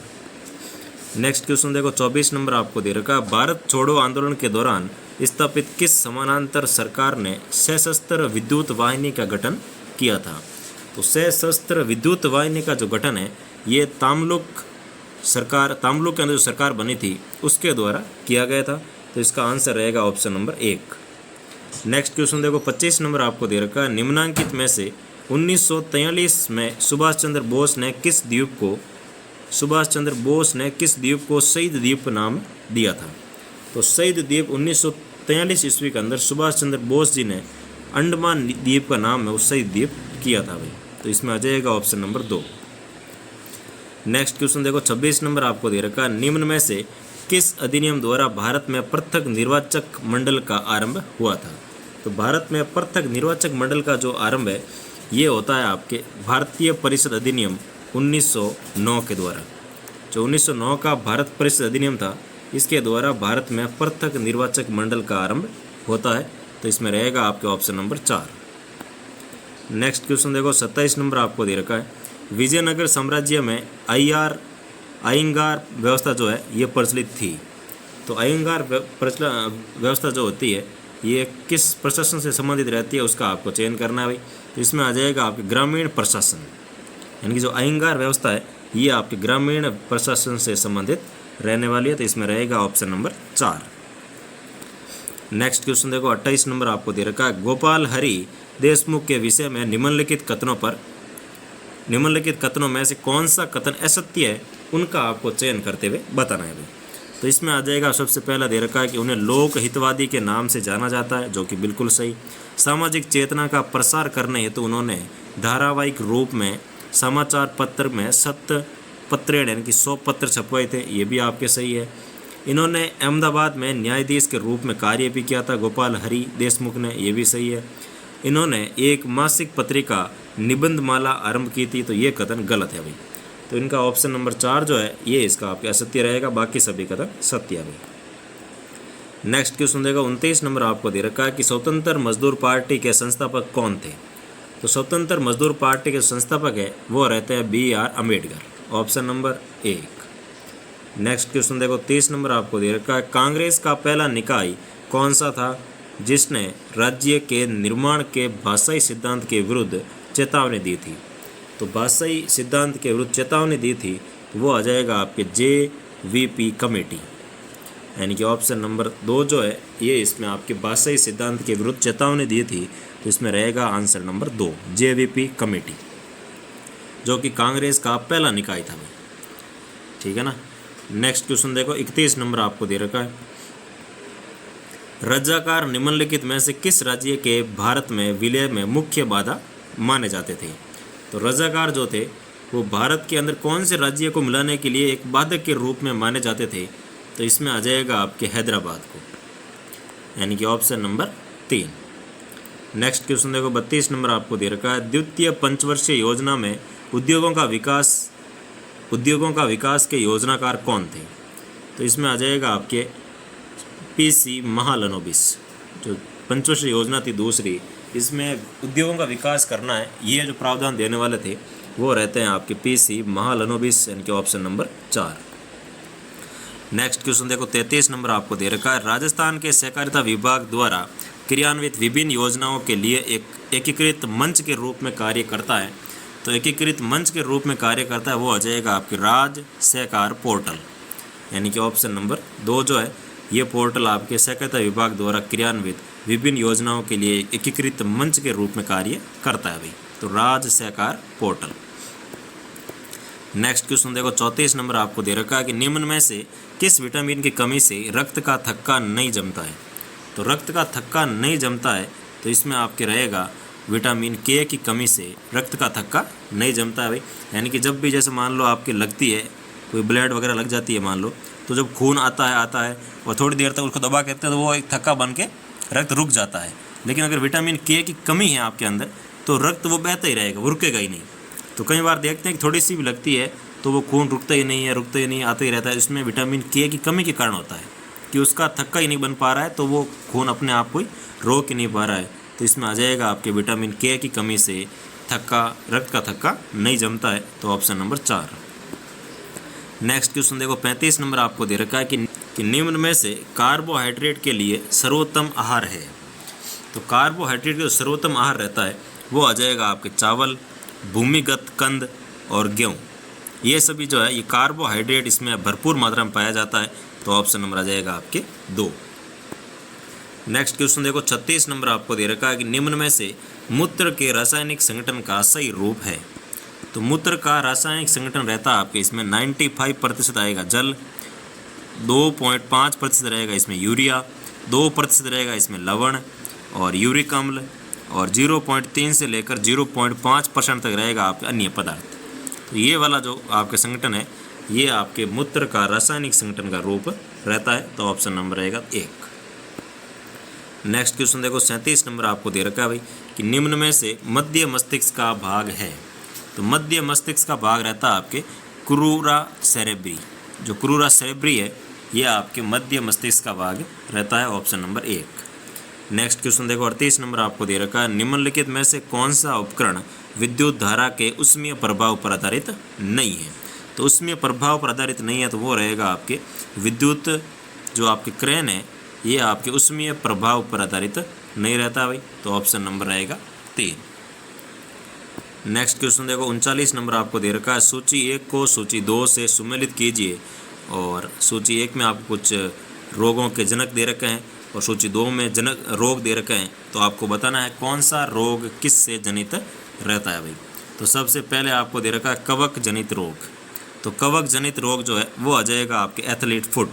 नेक्स्ट क्वेश्चन देखो, 24 नंबर आपको दे रखा है। भारत छोड़ो आंदोलन के दौरान स्थापित किस समानांतर सरकार ने सशस्त्र विद्युत वाहिनी का गठन किया था? तो सशस्त्र विद्युत वाहिनी का जो गठन है ये तामलुक के अंदर जो सरकार बनी थी उसके द्वारा किया गया था। तो इसका आंसर रहेगा ऑप्शन नंबर 1। नेक्स्ट क्वेश्चन देखो, 25 नंबर आपको दे रखा है। निम्नलिखित में से 1943 में सुभाष चंद्र बोस ने किस द्वीप को शहीद द्वीप नाम दिया था? तो शहीद द्वीप 1943 ईस्वी के अंदर सुभाष चंद्र बोस जी ने अंडमान द्वीप का नाम है वो शहीद द्वीप किया था भाई। तो इसमें आ जाएगा ऑप्शन नंबर 2। नेक्स्ट क्वेश्चन देखो, 26 नंबर आपको दे रखा है। निम्न में से किस अधिनियम द्वारा भारत में पृथक निर्वाचक मंडल का आरंभ हुआ था? तो भारत में पृथक निर्वाचक मंडल का जो आरंभ है ये होता है आपके भारतीय परिषद अधिनियम 1909 के द्वारा। जो 1909 का भारत परिषद अधिनियम था इसके द्वारा भारत में पृथक निर्वाचक मंडल का आरंभ होता है। तो इसमें रहेगा आपके ऑप्शन नंबर 4। नेक्स्ट क्वेश्चन देखो, 27 नंबर आपको दे रखा है। विजयनगर साम्राज्य में अयंगार व्यवस्था जो है ये प्रचलित थी। तो अयंगार व्यवस्था जो होती है ये किस प्रशासन से संबंधित रहती है उसका आपको चयन करना है भाई। तो इसमें आ जाएगा आपके ग्रामीण प्रशासन यानी कि जो अयंगार व्यवस्था है ये आपके ग्रामीण प्रशासन से संबंधित रहने वाली है। तो इसमें रहेगा ऑप्शन नंबर 4। नेक्स्ट क्वेश्चन देखो, 28 नंबर आपको दे रखा है। गोपाल हरि देशमुख के विषय में निम्नलिखित कथनों में से कौन सा कथन असत्य है उनका आपको चयन करते हुए बताना है भाई। तो इसमें आ जाएगा सबसे पहला दे रखा है कि उन्हें लोक हितवादी के नाम से जाना जाता है, जो कि बिल्कुल सही। सामाजिक चेतना का प्रसार करने हेतु उन्होंने धारावाहिक रूप में समाचार पत्र में सत्य पत्रेण यानी कि 100 पत्र छपवाए थे, ये भी आपके सही है। इन्होंने अहमदाबाद में न्यायाधीश के रूप में कार्य भी किया था गोपाल हरि देशमुख ने, ये भी सही है। इन्होंने एक मासिक पत्रिका निबंधमाला आरंभ की थी, तो ये कथन गलत है भाई। तो इनका ऑप्शन नंबर 4 जो है ये इसका आपके असत्य रहेगा, बाकी सभी कथन सत्य है भाई। नेक्स्ट क्वेश्चन देगा, 29 नंबर आपको दे रखा है कि स्वतंत्र मजदूर पार्टी के संस्थापक कौन थे? तो स्वतंत्र मजदूर पार्टी के संस्थापक है वो रहते हैं BR Ambedkar, option number 1। Next question देखो, 30 नंबर आपको दे रखा है। कांग्रेस का पहला निकाय कौन सा था जिसने राज्य के निर्माण के भाषाई सिद्धांत के विरुद्ध चेतावनी दी थी? तो भाषाई सिद्धांत के विरुद्ध चेतावनी दी थी वो आ जाएगा आपके JVP कमेटी यानी कि ऑप्शन नंबर 2 जो है ये इसमें आपके भाषाई सिद्धांत के विरुद्ध चेतावनी दी थी। तो इसमें रहेगा आंसर नंबर 2 JVP कमेटी, जो कि कांग्रेस का पहला निकाय था भाई, ठीक है ना। नेक्स्ट क्वेश्चन देखो, 31 नंबर आपको दे रखा है। रजाकार निम्नलिखित में से किस राज्य के भारत में विलय में मुख्य बाधा माने जाते थे? तो रजाकार जो थे वो भारत के अंदर कौन से राज्य को मिलाने के लिए एक बाधक के रूप में माने जाते थे? तो इसमें आ जाएगा आपके हैदराबाद को यानी कि ऑप्शन नंबर 3। नेक्स्ट क्वेश्चन देखो 32 नंबर आपको दे रखा है, द्वितीय पंचवर्षीय योजना में उद्योगों का विकास के योजनाकार कौन थे? तो इसमें आ जाएगा आपके पीसी महालनोबिस। जो पंचवर्षीय योजना थी दूसरी, इसमें उद्योगों का विकास करना है, ये जो प्रावधान देने वाले थे वो रहते हैं आपके पीसी महालनोबिस, यानी कि ऑप्शन नंबर 4। नेक्स्ट क्वेश्चन देखो 33 नंबर आपको दे रखा है, राजस्थान के सहकारिता विभाग द्वारा क्रियान्वित विभिन्न योजनाओं के लिए एक एकीकृत मंच के रूप में कार्य करता है। तो एकीकृत मंच के रूप में कार्य करता है वो आ जाएगा आपके राज्य सहकार पोर्टल, यानी कि ऑप्शन नंबर 2 जो है ये पोर्टल आपके सहकारिता विभाग द्वारा क्रियान्वित विभिन्न योजनाओं के लिए एकीकृत मंच के रूप में कार्य करता है भाई। तो राज्य सहकार पोर्टल। नेक्स्ट क्वेश्चन देखो 34 नंबर आपको दे रखा है कि निम्न में से किस विटामिन की कमी से रक्त का थक्का नहीं जमता है? तो रक्त का थक्का नहीं जमता है तो इसमें आपके रहेगा विटामिन के की कमी से रक्त का थक्का नहीं जमता है भाई। यानी कि जब भी जैसे मान लो आपके लगती है कोई ब्लड वगैरह लग जाती है मान लो, तो जब खून आता है और थोड़ी देर तक उसको दबा के रखते हैं तो वो एक थक्का बन के रक्त रुक जाता है। लेकिन अगर विटामिन के की कमी है आपके अंदर तो रक्त वो बहता ही रहेगा, वो रुकेगा ही नहीं। तो कई बार देखते हैं कि थोड़ी सी भी लगती है तो वो खून रुकता ही नहीं है, आता ही रहता है। इसमें विटामिन के की कमी के कारण होता है कि उसका थक्का ही नहीं बन पा रहा है, तो वो खून अपने आप को ही रोक ही नहीं पा रहा है। तो इसमें आ जाएगा आपके विटामिन के की कमी से रक्त का थक्का नहीं जमता है, तो ऑप्शन नंबर 4। नेक्स्ट क्वेश्चन देखो 35 नंबर आपको दे रखा है कि निम्न में से कार्बोहाइड्रेट के लिए सर्वोत्तम आहार है। तो कार्बोहाइड्रेट का जो सर्वोत्तम आहार रहता है वो आ जाएगा आपके चावल, भूमिगत कंद और गेहूँ। ये सभी जो है ये कार्बोहाइड्रेट इसमें भरपूर मात्रा में पाया जाता है, तो ऑप्शन नंबर आ जाएगा आपके 2। नेक्स्ट क्वेश्चन देखो 36 नंबर आपको दे रखा है कि निम्न में से मूत्र के रासायनिक संगठन का सही रूप है। तो मूत्र का रासायनिक संगठन रहता है आपके इसमें 95% आएगा जल, 2.5% रहेगा इसमें यूरिया, 2% रहेगा इसमें लवण और यूरिक अम्ल, और 0.3 से लेकर 0.5% तक रहेगा आपके अन्य पदार्थ। तो ये वाला जो आपके संगठन है ये आपके मूत्र का रासायनिक संगठन का रूप रहता है, तो ऑप्शन नंबर रहेगा 1। नेक्स्ट क्वेश्चन देखो 37 नंबर आपको दे रखा है भाई कि निम्न में से मध्य मस्तिष्क का भाग है। तो मध्य मस्तिष्क का भाग रहता है आपके क्रूरा सेरेब्री। जो क्रूरा सेरेब्री है ये आपके मध्य मस्तिष्क का भाग रहता है, ऑप्शन नंबर 1। नेक्स्ट क्वेश्चन देखो 38 नंबर आपको दे रखा है, निम्नलिखित में से कौन सा उपकरण विद्युत धारा के उष्मीय प्रभाव पर आधारित नहीं है? तो उष्मीय प्रभाव पर आधारित नहीं है तो वो रहेगा आपके विद्युत जो आपके क्रेन है ये आपके उष्मीय प्रभाव पर आधारित नहीं रहता भाई, तो ऑप्शन नंबर रहेगा 3। नेक्स्ट क्वेश्चन देखो 39 नंबर आपको दे रखा है, सूची 1 को सूची 2 से सुमेलित कीजिए। और सूची 1 में आपको कुछ रोगों के जनक दे रखे हैं और सूची 2 में जनक रोग दे रखे हैं, तो आपको बताना है कौन सा रोग किस से जनित रहता है भाई। तो सबसे पहले आपको दे रखा है कवक जनित रोग। तो कवक जनित रोग जो है वो आ जाएगा आपके एथलीट फुट,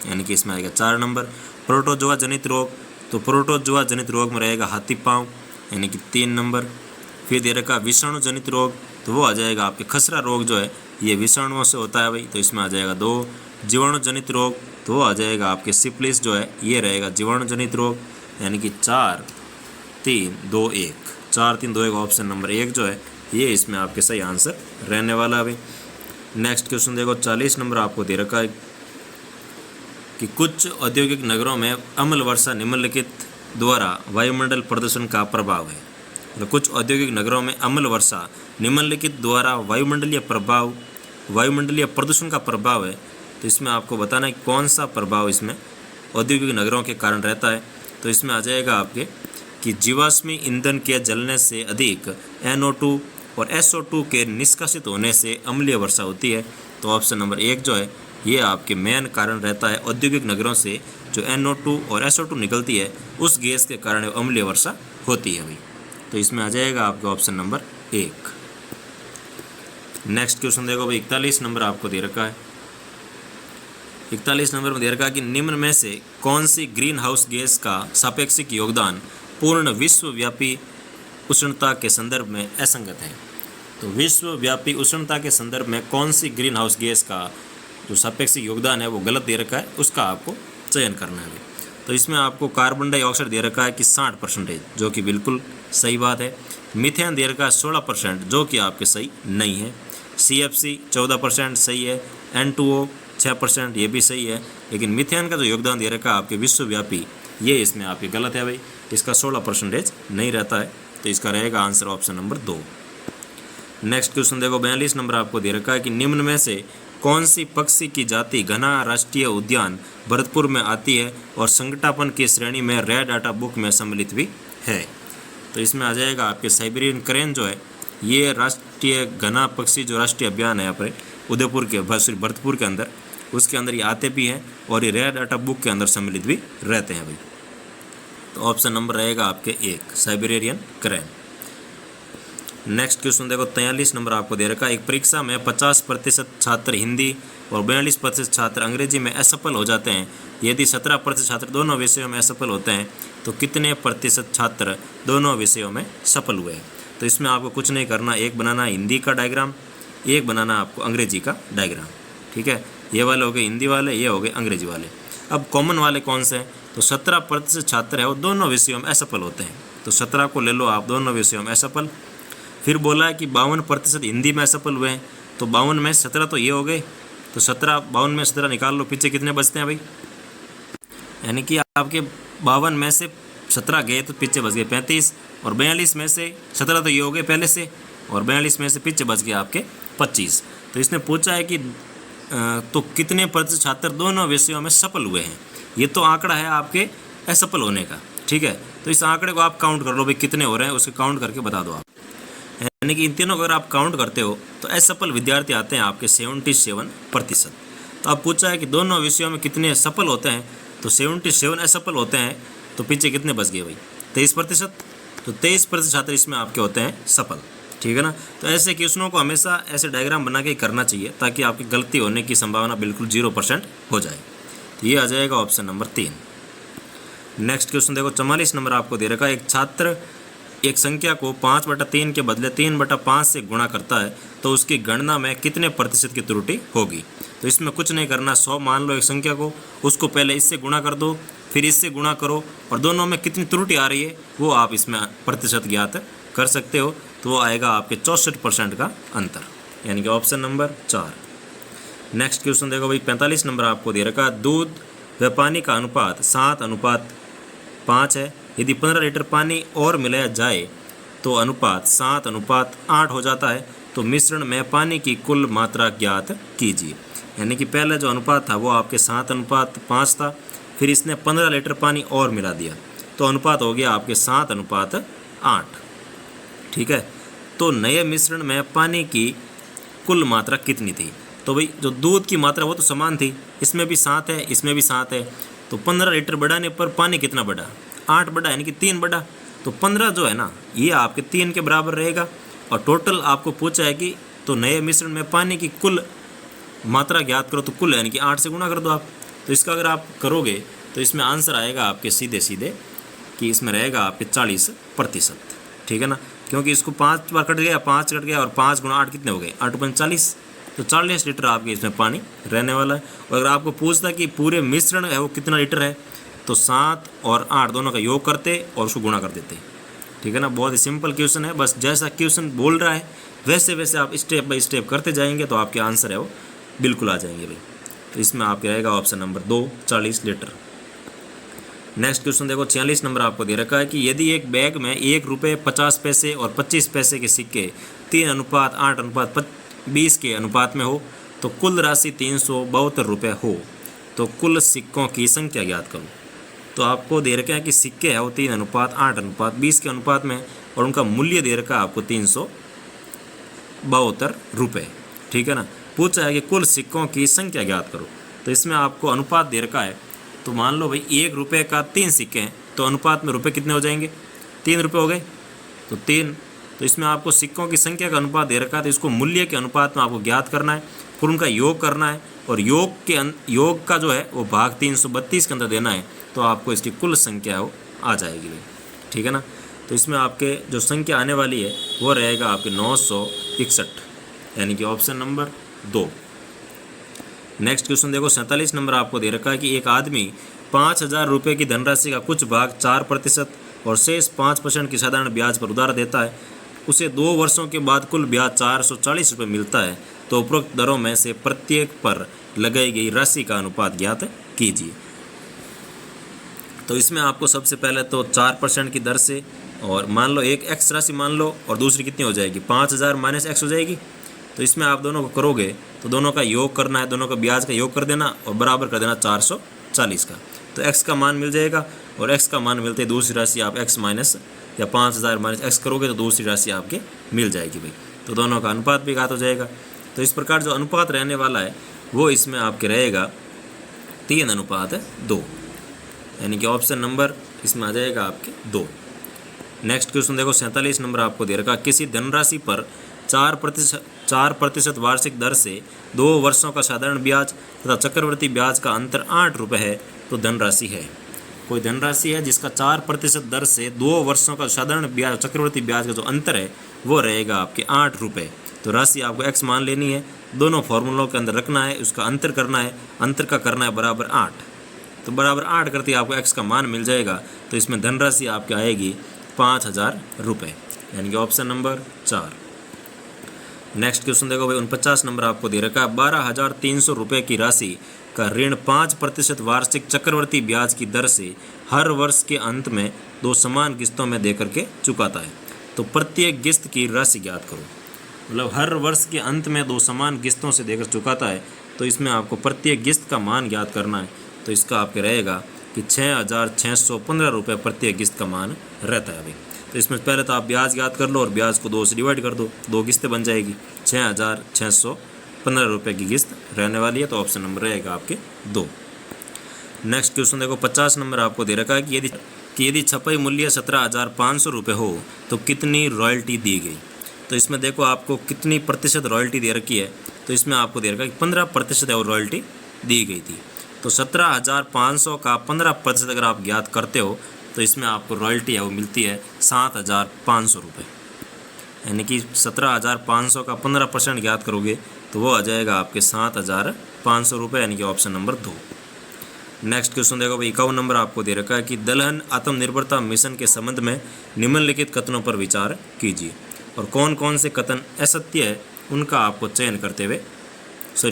यानी कि इसमें आएगा 4 नंबर। प्रोटोजोआ जनित रोग, तो प्रोटोजोआ जनित रोग में रहेगा हाथी पाँव, यानी कि 3 नंबर। फिर दे रखा विषाणु जनित रोग, तो वो आ जाएगा आपके खसरा रोग जो है ये विषाणुओं से होता है भाई, तो इसमें आ जाएगा 2। जीवाणु जनित रोग, तो वो आ जाएगा आपके सिफिलिस जो है ये रहेगा जीवाणु जनित रोग, यानी कि 4 3 2 1 4 3 2 1 ऑप्शन नंबर 1 जो है ये इसमें आपके सही आंसर रहने वाला है भाई। नेक्स्ट क्वेश्चन देखो 40 नंबर आपको दे रखा है कि कुछ औद्योगिक नगरों में अम्ल वर्षा निम्नलिखित द्वारा वायुमंडल प्रदूषण का प्रभाव है। तो कुछ औद्योगिक नगरों में अम्ल वर्षा निम्नलिखित द्वारा वायुमंडलीय प्रदूषण का प्रभाव है, तो इसमें आपको बताना है कौन सा प्रभाव इसमें औद्योगिक नगरों के कारण रहता है। तो इसमें आ जाएगा आपके कि जीवाश्मी ईंधन के जलने से अधिक NO2 और SO2 के निष्कासित होने से अम्लीय वर्षा होती है, तो ऑप्शन नंबर 1 जो है ये आपके मेन कारण रहता है। औद्योगिक नगरों से जो NO2 और SO2 निकलती है उस गैस के कारण अम्लीय वर्षा होती है भाई, तो इसमें आ जाएगा आपका ऑप्शन नंबर 1। नेक्स्ट क्वेश्चन देखो भाई 41 नंबर आपको दे रखा है। 41 नंबर में दे रखा है कि निम्न में से कौन सी ग्रीन हाउस गैस का सापेक्षिक योगदान पूर्ण विश्वव्यापी उष्णता के संदर्भ में असंगत है। तो विश्वव्यापी उष्णता के संदर्भ में कौन सी ग्रीन हाउस गैस का जो सापेक्षिक योगदान है वो गलत दे रखा है, उसका आपको चयन करना है। तो इसमें आपको कार्बन डाइऑक्साइड दे रखा है कि 60%, जो कि बिल्कुल सही बात है। मीथेन दे रखा है 16%, जो कि आपके सही नहीं है। CFC 14% सही है। N2O 6%, ये भी सही है। लेकिन मीथेन का जो योगदान दे रखा है आपके विश्वव्यापी, ये इसमें आपके गलत है भाई, इसका 16% नहीं रहता है। तो इसका रहेगा answer option number 2। Next question देखो, 42 नंबर आपको दे रखा है कि निम्न में से कौन सी पक्षी की जाति घना राष्ट्रीय उद्यान भरतपुर में आती है और संकटापन की श्रेणी में रेड डाटा बुक में सम्मिलित भी है। तो इसमें आ जाएगा आपके साइबेरियन क्रेन जो है, ये राष्ट्रीय घना पक्षी जो राष्ट्रीय अभियान है यहाँ पर उदयपुर के भरतपुर के अंदर, उसके अंदर ये आते भी हैं और ये रेड डाटा बुक के अंदर सम्मिलित भी रहते हैं भाई। तो ऑप्शन नंबर रहेगा आपके 1 साइबेरियन क्रेन। नेक्स्ट क्वेश्चन देखो, 43 नंबर आपको दे रखा है, एक परीक्षा में 50% छात्र हिंदी और 42% छात्र अंग्रेजी में असफल हो जाते हैं। यदि 17% छात्र दोनों विषयों में असफल होते हैं तो कितने प्रतिशत छात्र दोनों विषयों में सफल हुए हैं। तो इसमें आपको कुछ नहीं करना, एक बनाना हिंदी का डायग्राम, एक बनाना आपको अंग्रेजी का डायग्राम। ठीक है, ये वाले हो गए हिंदी वाले, ये हो गए अंग्रेजी वाले। अब कॉमन वाले कौन से हैं, तो 17% छात्र है वो दोनों विषयों में असफल होते हैं। तो 17 को ले लो आप, दोनों विषयों में असफल। फिर बोला है कि 52% हिंदी में असफल हुए हैं, तो 52 में 17 तो ये हो गए, तो 52 में 17 निकाल लो, पीछे कितने बचते हैं भाई, यानी कि आपके 52 में से 17 गए तो पीछे बच गए 35, और 42 में से 17 तो ये हो गए पहले से, और 42 में से पीछे बच गए आपके 25। तो इसने पूछा है कि तो कितने प्रतिशत छात्र दोनों विषयों में सफल हुए हैं। ये तो आंकड़ा है आपके असफल होने का। ठीक है, तो इस आंकड़े को आप काउंट कर लो भाई, कितने हो रहे हैं उसके काउंट करके बता दो आप। यानी कि इन तीनों को अगर आप काउंट करते हो तो असफल विद्यार्थी आते हैं आपके 77%। तो अब पूछा है कि दोनों विषयों में कितने सफल होते हैं, तो 77 असफल होते हैं, तो पीछे कितने बच गए भाई, 23%। तो 23% छात्र इसमें आपके होते हैं सफल। ठीक है ना। तो ऐसे क्वेश्चनों को हमेशा ऐसे डायग्राम बना के ही करना चाहिए ताकि आपकी गलती होने की संभावना बिल्कुल 0% हो जाए। तो ये आ जाएगा ऑप्शन नंबर 3। नेक्स्ट क्वेश्चन देखो, 44 नंबर आपको दे रखा है, एक छात्र एक संख्या को 5/3 के बदले 3/5 से गुणा करता है तो उसकी गणना में कितने प्रतिशत की त्रुटि होगी। तो इसमें कुछ नहीं करना, 100 मान लो एक संख्या को, उसको पहले इससे गुणा कर दो, फिर इससे गुणा करो, और दोनों में कितनी त्रुटि आ रही है वो आप इसमें प्रतिशत ज्ञात कर सकते हो। तो वो आएगा आपके 64% का अंतर, यानी कि ऑप्शन नंबर 4। नेक्स्ट क्वेश्चन देखो भाई, 45 नंबर आपको दे रखा, दूध व पानी का अनुपात 7:5 है। यदि 15 लीटर पानी और मिलाया जाए तो अनुपात 7:8 हो जाता है। तो मिश्रण में पानी की कुल मात्रा ज्ञात कीजिए। यानी कि पहले जो अनुपात था वो आपके 7:5 था, फिर इसने 15 लीटर पानी और मिला दिया तो अनुपात हो गया आपके 7:8। ठीक है, तो नए मिश्रण में पानी की कुल मात्रा कितनी थी। तो भाई जो दूध की मात्रा वो तो समान थी, इसमें भी 7 है, इसमें भी 7 है, तो 15 लीटर बढ़ाने पर पानी कितना बढ़ा, 8 बढ़ा, यानी कि 3 बढ़ा। तो 15 जो है ना ये आपके 3 के बराबर रहेगा। और टोटल आपको पूछा है कि तो नए मिश्रण में पानी की कुल मात्रा ज्ञात करो, तो कुल यानी कि 8 से गुणा कर दो आप। तो इसका अगर आप करोगे तो इसमें आंसर आएगा आपके सीधे सीधे कि इसमें रहेगा आपके 40%। ठीक है ना, क्योंकि इसको 5 बार कट गया, 5 कट गया, और 5 × 8 कितने हो गए, 8 × 5 40। तो 40 लीटर आपके इसमें पानी रहने वाला है। और अगर आपको पूछता कि पूरे मिश्रण है वो कितना लीटर है, तो 7 और 8 दोनों का योग करते और उसको गुणा कर देते। ठीक है ना, बहुत ही सिंपल क्वेश्चन है, बस जैसा क्वेश्चन बोल रहा है वैसे वैसे आप स्टेप बाय स्टेप करते जाएंगे तो आपके आंसर है वो बिल्कुल आ जाएंगे भाई। तो इसमें आपके रहेगा option number 2, 40 litre. Next question देखो, 46 नंबर आपको दे रखा है कि यदि एक बैग में 1 रुपये 50 पैसे और 25 पैसे के सिक्के 3:8:20 के अनुपात में हो तो कुल राशि 372 रुपये हो, तो कुल सिक्कों की संख्या ज्ञात करो। तो आपको दे रखा है कि सिक्के है वो 3:8:20 के अनुपात में, और उनका मूल्य दे रखा है आपको 372 रुपये। ठीक है ना, पूछा है कि कुल सिक्कों की संख्या ज्ञात करो। तो इसमें आपको अनुपात दे रखा है, तो मान लो भाई 1 रुपये का 3 सिक्के हैं, तो अनुपात में रुपये कितने हो जाएंगे, 3 रुपये हो गए, तो 3। तो इसमें आपको सिक्कों की संख्या का अनुपात दे रखा है, तो इसको मूल्य के अनुपात में आपको ज्ञात करना है, फिर उनका योग करना है, और योग का जो है वो भाग 332 के अंदर देना है, तो आपको इसकी कुल संख्या वो आ जाएगी भाई। ठीक है ना, तो इसमें आपके जो संख्या आने वाली है वो रहेगा आपके 961, यानी कि ऑप्शन नंबर 2। नेक्स्ट क्वेश्चन देखो, 47 नंबर आपको दे रखा है कि एक आदमी 5,000 रुपये की धनराशि का कुछ भाग 4% और शेष 5% की साधारण ब्याज पर उधार देता है, उसे 2 वर्षों के बाद कुल ब्याज 440 रुपये मिलता है, तो उपरोक्त दरों में से प्रत्येक पर लगाई गई राशि का अनुपात ज्ञात कीजिए। तो इसमें आपको सबसे पहले तो 4% की दर से, और मान लो एक एक्स राशि मान लो और दूसरी कितनी हो जाएगी 5,000 माइनस एक्स हो जाएगी। तो इसमें आप दोनों को करोगे तो दोनों का योग करना है, दोनों का ब्याज का योग कर देना और बराबर कर देना 440 का। तो एक्स का मान मिल जाएगा और एक्स का मान मिलते दूसरी राशि आप एक्स माइनस या 5,000 माइनस एक्स करोगे तो दूसरी राशि आपके मिल जाएगी भाई। तो दोनों का अनुपात भी ज्ञात हो जाएगा। तो इस प्रकार जो अनुपात रहने वाला है वो इसमें आपके रहेगा 3:2, यानी कि ऑप्शन नंबर इसमें आ जाएगा आपके 2। नेक्स्ट क्वेश्चन देखो 47 नंबर आपको दे रखा, किसी धनराशि पर 4% वार्षिक दर से 2 वर्षों का साधारण ब्याज तथा चक्रवर्ती ब्याज का अंतर 8 रुपये है, तो धनराशि है। कोई धनराशि है जिसका 4% दर से 2 वर्षों का साधारण ब्याज चक्रवर्ती ब्याज का जो अंतर है वो रहेगा आपके 8 रुपये। तो राशि आपको x मान लेनी है, दोनों फॉर्मूलों के अंदर रखना है, उसका अंतर करना है, अंतर का करना है बराबर 8। तो बराबर 8 करते ही आपको x का मान मिल जाएगा। तो इसमें धनराशि आपकी आएगी 5,000 रुपये, यानी कि ऑप्शन नंबर 4। नेक्स्ट क्वेश्चन देखो भाई 49 नंबर आपको दे रखा है, 12,300 रुपये की राशि का ऋण 5% वार्षिक चक्रवर्ती ब्याज की दर से हर वर्ष के अंत में 2 समान किस्तों में देकर के चुकाता है, तो प्रत्येक किस्त की राशि ज्ञात करो। मतलब हर वर्ष के अंत में 2 समान किस्तों से देकर चुकाता है, तो इसमें आपको प्रत्येक किस्त का मान ज्ञात करना है। तो इसका आपके रहेगा कि 6,615 रुपये प्रत्येक किस्त का मान रहता है अभी। तो इसमें पहले तो आप ब्याज ज्ञात कर लो और ब्याज को 2 से डिवाइड कर दो, 2 किस्तें बन जाएगी, 6,615 रुपये की किस्त रहने वाली है। तो ऑप्शन नंबर रहेगा आपके 2। नेक्स्ट क्वेश्चन देखो 50 नंबर आपको दे रखा है कि यदि छपाई मूल्य 17,500 रुपये हो तो कितनी रॉयल्टी दी गई। तो इसमें देखो आपको कितनी प्रतिशत रॉयल्टी दे रखी है। तो इसमें आपको दे रखा है कि 15% है वो रॉयल्टी दी गई थी। तो 17,500 का 15% अगर आप ज्ञात करते हो तो इसमें आपको रॉयल्टी है वो मिलती है 7,500 रुपये, यानी कि 17,500 का 15% ज्ञात करोगे तो वो आ जाएगा आपके 7,500 रुपये, यानी कि ऑप्शन नंबर 2। नेक्स्ट क्वेश्चन देखो भाई 51 नंबर आपको दे रखा है कि दलहन आत्मनिर्भरता मिशन के संबंध में निम्नलिखित कथनों पर विचार कीजिए, और कौन कौन से कथन असत्य है उनका आपको चयन करते हुए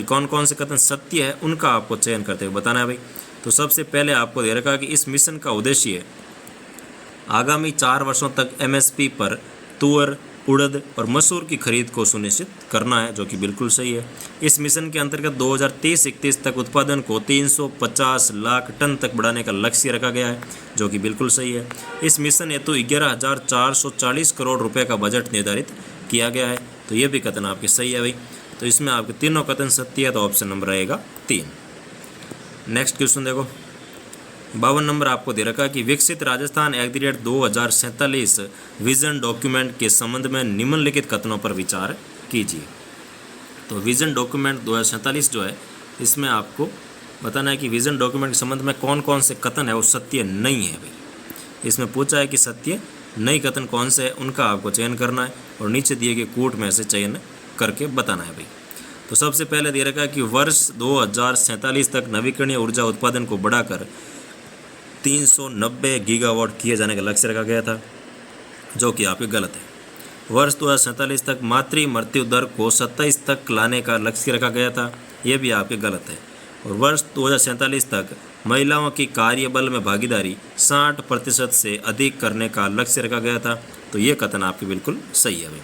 कौन कौन से कथन सत्य है उनका आपको चयन करते हुए बताना है भाई। तो सबसे पहले आपको दे रखा है कि इस मिशन का उद्देश्य आगामी 4 वर्षों तक MSP पर तुअर, उड़द और मसूर की खरीद को सुनिश्चित करना है, जो कि बिल्कुल सही है। इस मिशन के अंतर्गत 2030-31 तक उत्पादन को 350 लाख टन तक बढ़ाने का लक्ष्य रखा गया है, जो कि बिल्कुल सही है। इस मिशन हेतु 11,440 करोड़ रुपए का बजट निर्धारित किया गया है, तो ये भी कथन आपके सही है भाई। तो इसमें आपके तीनों कथन सत्य है, तो ऑप्शन नंबर रहेगा 3। नेक्स्ट क्वेश्चन देखो 52 नंबर आपको दे रखा है कि विकसित राजस्थान @ 2047 विजन डॉक्यूमेंट के संबंध में निम्नलिखित कथनों पर विचार कीजिए। तो विजन डॉक्यूमेंट 2047 जो है इसमें आपको बताना है कि विजन डॉक्यूमेंट के संबंध में कौन कौन से कथन है वो सत्य नहीं है भाई। इसमें पूछा है कि सत्य नहीं कथन कौन से है उनका आपको चयन करना है और नीचे दिए गए कूट में से चयन करके बताना है भाई। तो सबसे पहले दे रखा है कि वर्ष 2047 तक नवीकरणीय ऊर्जा उत्पादन को बढ़ाकर 390 गीगावाट किए जाने का लक्ष्य रखा गया था, जो कि आपके गलत है। वर्ष 2047 तक मातृ मृत्यु दर को 27 तक लाने का लक्ष्य रखा गया था, यह भी आपके गलत है। और वर्ष 2047 तक महिलाओं की कार्यबल में भागीदारी 60% से अधिक करने का लक्ष्य रखा गया था, तो ये कथन आपके बिल्कुल सही है भाई।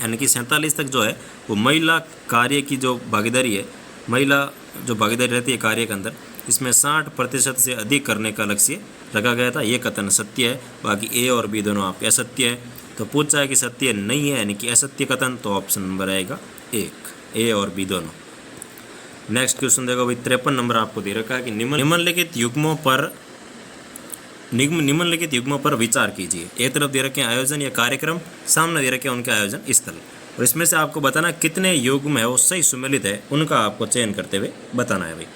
यानी कि 47 तक जो है वो महिला कार्य की जो भागीदारी है, महिला जो भागीदारी रहती है कार्य के अंदर, इसमें 60% से अधिक करने का लक्ष्य रखा गया था, ये कथन सत्य है। बाकी ए और बी दोनों आपके असत्य है। तो पूछा है कि सत्य नहीं है यानी कि असत्य कथन, तो ऑप्शन नंबर आएगा 1, ए और बी दोनों। नेक्स्ट क्वेश्चन देखो भाई 53 नंबर आपको दे रखा है कि निम्नलिखित युग्मों पर विचार कीजिए। एक तरफ दे रखे हैं आयोजन या कार्यक्रम, सामने दे रखे हैं उनके आयोजन स्थल, और इसमें से आपको बताना कितने युग्म है वो सही सुमेलित है उनका आपको चयन करते हुए बताना है भाई।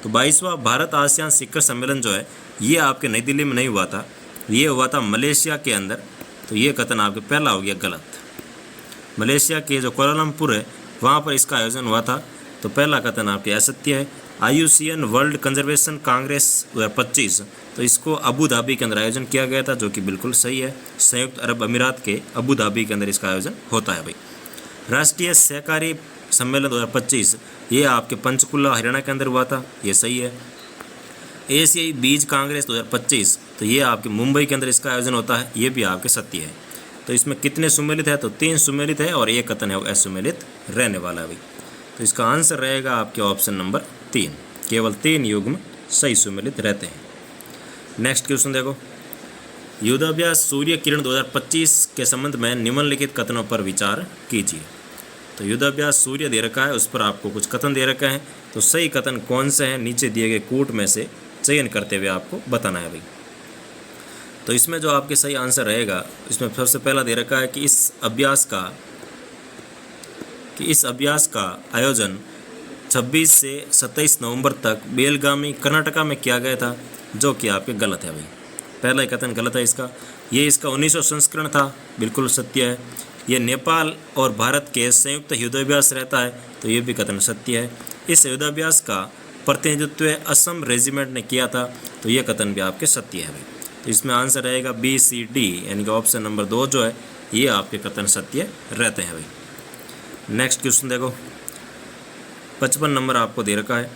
तो 22वां भारत आसियान शिखर सम्मेलन जो है ये आपके नई दिल्ली में नहीं हुआ था, ये हुआ था मलेशिया के अंदर, तो ये कथन आपके पहला हो गया गलत। मलेशिया के जो कोलालमपुर है वहाँ पर इसका आयोजन हुआ था, तो पहला कथन आपके असत्य है। IUCN वर्ल्ड कंजर्वेशन कांग्रेस 2025, तो इसको अबू धाबी के अंदर आयोजन किया गया था, जो कि बिल्कुल सही है। संयुक्त अरब अमीरात के अबू धाबी के अंदर इसका आयोजन होता है भाई। राष्ट्रीय सहकारी सम्मेलन 2025, ये आपके पंचकुला हरियाणा के अंदर हुआ था, ये सही है। एशियाई बीज कांग्रेस 2025, तो ये आपके मुंबई के अंदर इसका आयोजन होता है, ये भी आपके सत्य है। तो इसमें कितने सुमेलित है, तो 3 सुमेलित है और 1 कथन है वो असुमेलित रहने वाला है भाई। तो इसका आंसर रहेगा आपके ऑप्शन नंबर 3, केवल 3 युग्म सही सुमेलित रहते हैं। नेक्स्ट क्वेश्चन देखो, युद्धाभ्यास सूर्य किरण 2025 के संबंध में निम्नलिखित कथनों पर विचार कीजिए। तो युद्धाभ्यास सूर्य दे रखा है, उस पर आपको कुछ कथन दे रखा है, तो सही कथन कौन से हैं नीचे दिए गए कूट में से चयन करते हुए आपको बताना है भाई। तो इसमें जो आपके सही आंसर रहेगा, इसमें सबसे पहला दे रखा है कि इस अभ्यास का आयोजन 26 से 27 नवंबर तक बेलगामी कर्नाटका में किया गया था, जो कि आपके गलत है भाई। पहला ही कथन गलत है इसका। ये इसका 1900 संस्करण था, बिल्कुल सत्य है। ये नेपाल और भारत के संयुक्त युद्धाभ्यास रहता है, तो ये भी कथन सत्य है। इस युद्धाभ्यास का प्रतिनिधित्व असम रेजिमेंट ने किया था, तो ये कथन भी आपके सत्य है भाई। तो इसमें आंसर रहेगा BCD, यानी कि ऑप्शन नंबर 2 जो है ये आपके कथन सत्य रहते हैं भाई। नेक्स्ट क्वेश्चन देखो, 55 नंबर आपको दे रखा है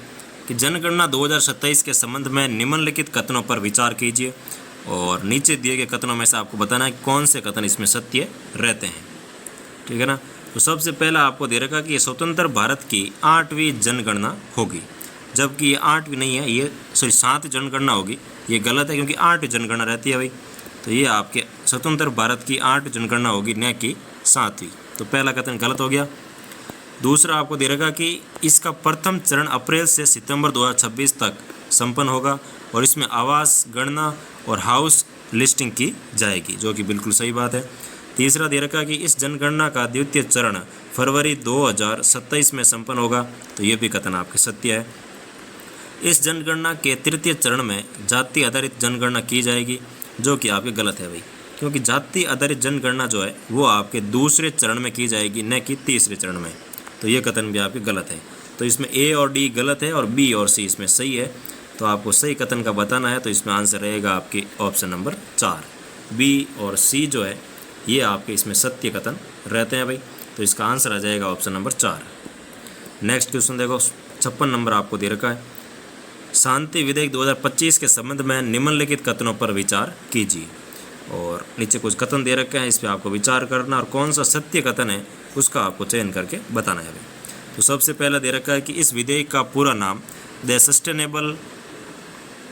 कि जनगणना 2027 के संबंध में निम्नलिखित कथनों पर विचार कीजिए, और नीचे दिए गए कथनों में से आपको बताना है कौन से कथन इसमें सत्य रहते हैं, ठीक है ना। तो सबसे पहला आपको दे रखा कि ये स्वतंत्र भारत की 8वीं जनगणना होगी, जबकि ये 8वीं नहीं है, ये 7 जनगणना होगी। ये गलत है क्योंकि 8 जनगणना रहती है भाई। तो ये आपके स्वतंत्र भारत की 8 जनगणना होगी, न कि 7वीं। तो पहला कथन गलत हो गया। दूसरा आपको दे रखा कि इसका प्रथम चरण अप्रैल से सितंबर 2026 तक संपन्न होगा, और इसमें आवास गणना और हाउस लिस्टिंग की जाएगी, जो कि बिल्कुल सही बात है। तीसरा दे रखा कि इस जनगणना का द्वितीय चरण फरवरी 2027 में संपन्न होगा, तो ये भी कथन आपके सत्य है। इस जनगणना के तृतीय चरण में जाति आधारित जनगणना की जाएगी, जो कि आपके गलत है भाई, क्योंकि जाति आधारित जनगणना जो है वो आपके दूसरे चरण में की जाएगी, न कि तीसरे चरण में। तो ये कथन भी आपके गलत है। तो इसमें A और D गलत है और B और C इसमें सही है। तो आपको सही कथन का बताना है, तो इसमें आंसर रहेगा आपके ऑप्शन नंबर 4, B और C जो है ये आपके इसमें सत्य कथन रहते हैं भाई। तो इसका आंसर आ जाएगा ऑप्शन नंबर 4। नेक्स्ट क्वेश्चन देखो, 56 नंबर आपको दे रखा है, शांति विधेयक 2025 के संबंध में निम्नलिखित कथनों पर विचार कीजिए, और नीचे कुछ कथन दे रखे हैं, इस पर आपको विचार करना और कौन सा सत्य कथन है उसका आपको चयन करके बताना है भाई। तो सबसे पहला दे रखा है कि इस विधेयक का पूरा नाम the sustainable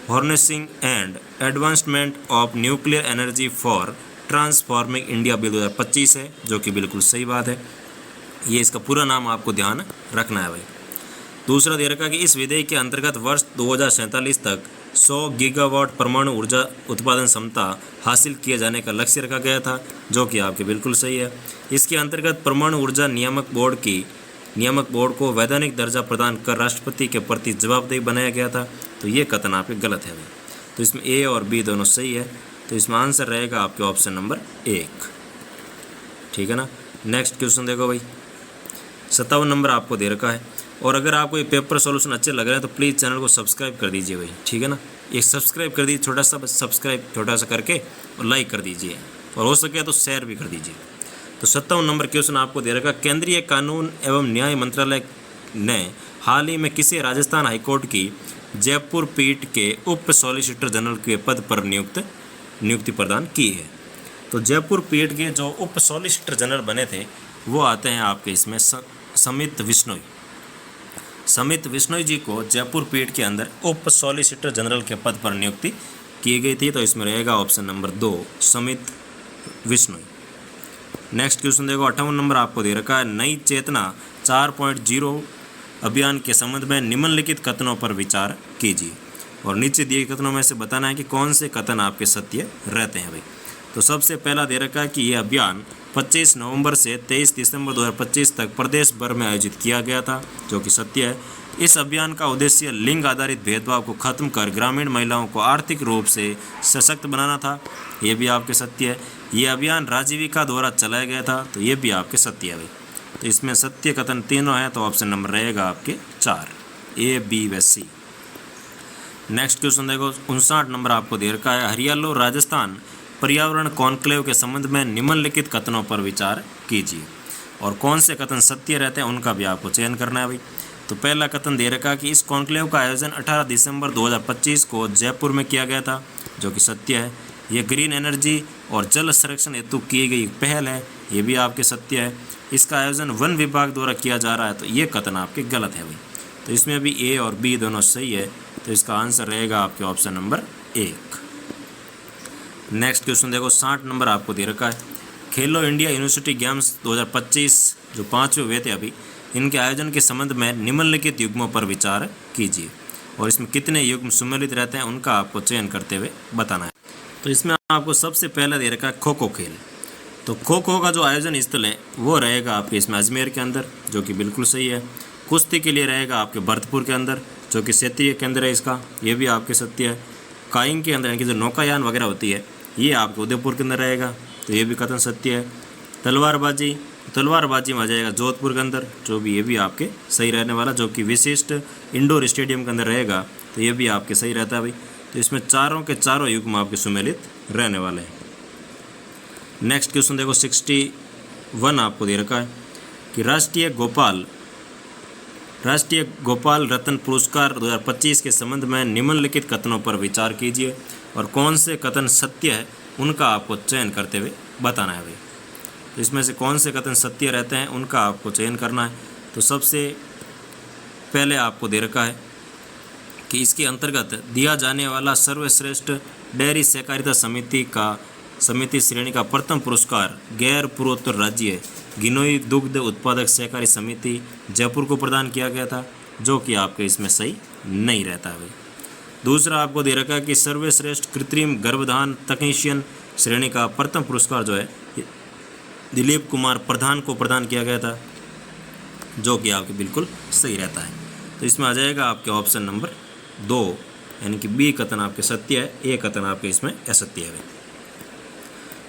harnessing and advancement of nuclear energy for transforming India bill 2025 है, जो कि बिल्कुल सही बात है। ये इसका पूरा नाम आपको ध्यान रखना है भाई। दूसरा दे रखा कि इस विधेयक के अंतर्गत वर्ष 2047 तक 100 गीगावाट परमाणु ऊर्जा उत्पादन क्षमता हासिल किए जाने का लक्ष्य रखा गया था, जो कि आपके बिल्कुल सही है। इसके अंतर्गत परमाणु ऊर्जा नियामक बोर्ड को वैधानिक दर्जा प्रदान कर राष्ट्रपति के प्रति जवाबदेही बनाया गया था, तो ये कथन आपके गलत है भाई। तो इसमें A और B दोनों सही है। तो इसमें आंसर रहेगा आपके ऑप्शन नंबर 1, ठीक है ना। नेक्स्ट क्वेश्चन देखो भाई, 57 नंबर आपको दे रखा है, और अगर आपको ये पेपर सॉल्यूशन अच्छे लग रहे हैं तो प्लीज़ चैनल को सब्सक्राइब कर दीजिए भाई, ठीक है ना। एक सब्सक्राइब कर दीजिए, छोटा सा सब्सक्राइब छोटा सा करके, और लाइक कर दीजिए, और हो सके तो शेयर भी कर दीजिए। तो 57 नंबर क्वेश्चन आपको दे रखा, केंद्रीय कानून एवं न्याय मंत्रालय ने हाल ही में किसी राजस्थान हाईकोर्ट की जयपुर पीठ के उप सॉलिसिटर जनरल के पद पर नियुक्ति प्रदान की है। तो जयपुर पीठ के जो उप सॉलिसिटर जनरल बने थे वो आते हैं आपके इसमें समित विश्नोई जी को जयपुर पीठ के अंदर उप सॉलिसिटर जनरल के पद पर नियुक्ति की गई थी। तो इसमें रहेगा ऑप्शन नंबर 2, समित विश्नोई। नेक्स्ट क्वेश्चन देखो, 58 नंबर आपको दे रखा है, नई चेतना 4.0 अभियान के संबंध में निम्नलिखित कथनों पर विचार कीजिए, और नीचे दिए कथनों में से बताना है कि कौन से कथन आपके सत्य रहते हैं भाई। तो सबसे पहला दे रखा है कि यह अभियान 25 नवंबर से 23 दिसंबर 2025 तक प्रदेश भर में आयोजित किया गया था, जो कि सत्य है। इस अभियान का उद्देश्य लिंग आधारित भेदभाव को खत्म कर ग्रामीण महिलाओं को आर्थिक रूप से सशक्त बनाना था, ये भी आपके सत्य है। ये अभियान राजीविका द्वारा चलाया गया था, तो ये भी आपके सत्य है भाई। तो इसमें सत्य कथन तीनों है, तो ऑप्शन नंबर रहेगा आपके 4, ए, बी व सी। नेक्स्ट क्वेश्चन देखो 59 नंबर आपको दे रखा है, हरियाणा राजस्थान पर्यावरण कॉन्क्लेव के संबंध में निम्नलिखित कथनों पर विचार कीजिए और कौन से कथन सत्य रहते हैं उनका भी आपको चयन करना है भाई। तो पहला कथन दे रखा है कि इस कॉन्क्लेव का आयोजन 18 दिसंबर 2025 को जयपुर में किया गया था, जो कि सत्य है। ये ग्रीन एनर्जी और जल संरक्षण हेतु की गई पहल है, ये भी आपके सत्य है। इसका आयोजन वन विभाग द्वारा किया जा रहा है, तो ये कथन आपके गलत है भाई। तो इसमें भी ए और बी दोनों सही है, तो इसका आंसर रहेगा आपके ऑप्शन नंबर 1। नेक्स्ट क्वेश्चन देखो 60 नंबर आपको दे रखा है, खेलो इंडिया यूनिवर्सिटी गेम्स 2025 जो 5वें हुए थे अभी, इनके आयोजन के संबंध में निम्नलिखित युग्मों पर विचार कीजिए और इसमें कितने युग्म सम्मिलित रहते हैं उनका आपको चयन करते हुए बताना है। तो इसमें आपको सबसे पहला दे रखा है खो खो खेल। तो खो खो का जो आयोजन स्थल है वो रहेगा आपके इसमें अजमेर के अंदर, जो कि बिल्कुल सही है। कुश्ती के लिए रहेगा आपके भरतपुर के अंदर, जो कि क्षेत्रीय केंद्र है इसका, ये भी आपके सत्य है। काइंग के अंदर यानी कि जो नौकायान वगैरह होती है ये आपके उदयपुर के अंदर रहेगा, तो ये भी कथन सत्य है। तलवारबाजी में आ जाएगा जोधपुर के अंदर, जो भी ये भी आपके सही रहने वाला, जो कि विशिष्ट इंडोर स्टेडियम के अंदर रहेगा, तो ये भी आपके सही रहता है भाई। तो इसमें चारों के चारों युग्म आपके सुमेलित रहने वाले हैं। नेक्स्ट क्वेश्चन देखो 61 आपको दे रखा है कि राष्ट्रीय गोपाल रत्न पुरस्कार 2025 के संबंध में निम्नलिखित कथनों पर विचार कीजिए और कौन से कथन सत्य है उनका आपको चयन करते हुए बताना है भाई। तो इसमें से कौन से कथन सत्य रहते हैं उनका आपको चयन करना है। तो सबसे पहले आपको दे रखा है कि इसके अंतर्गत दिया जाने वाला सर्वश्रेष्ठ डेयरी सहकारिता समिति श्रेणी का प्रथम पुरस्कार गैर पूर्वोत्तर राज्य गिनोई दुग्ध उत्पादक सहकारी समिति जयपुर को प्रदान किया गया था, जो कि आपके इसमें सही नहीं रहता है भाई। दूसरा आपको दे रखा है कि सर्वश्रेष्ठ कृत्रिम गर्भधान तकनीशियन श्रेणी का प्रथम पुरस्कार जो है दिलीप कुमार प्रधान को प्रदान किया गया था, जो कि आपके बिल्कुल सही रहता है। तो इसमें आ जाएगा आपके ऑप्शन नंबर 2 यानी कि बी कथन आपके सत्य है, ए कथन आपके इसमें असत्य है।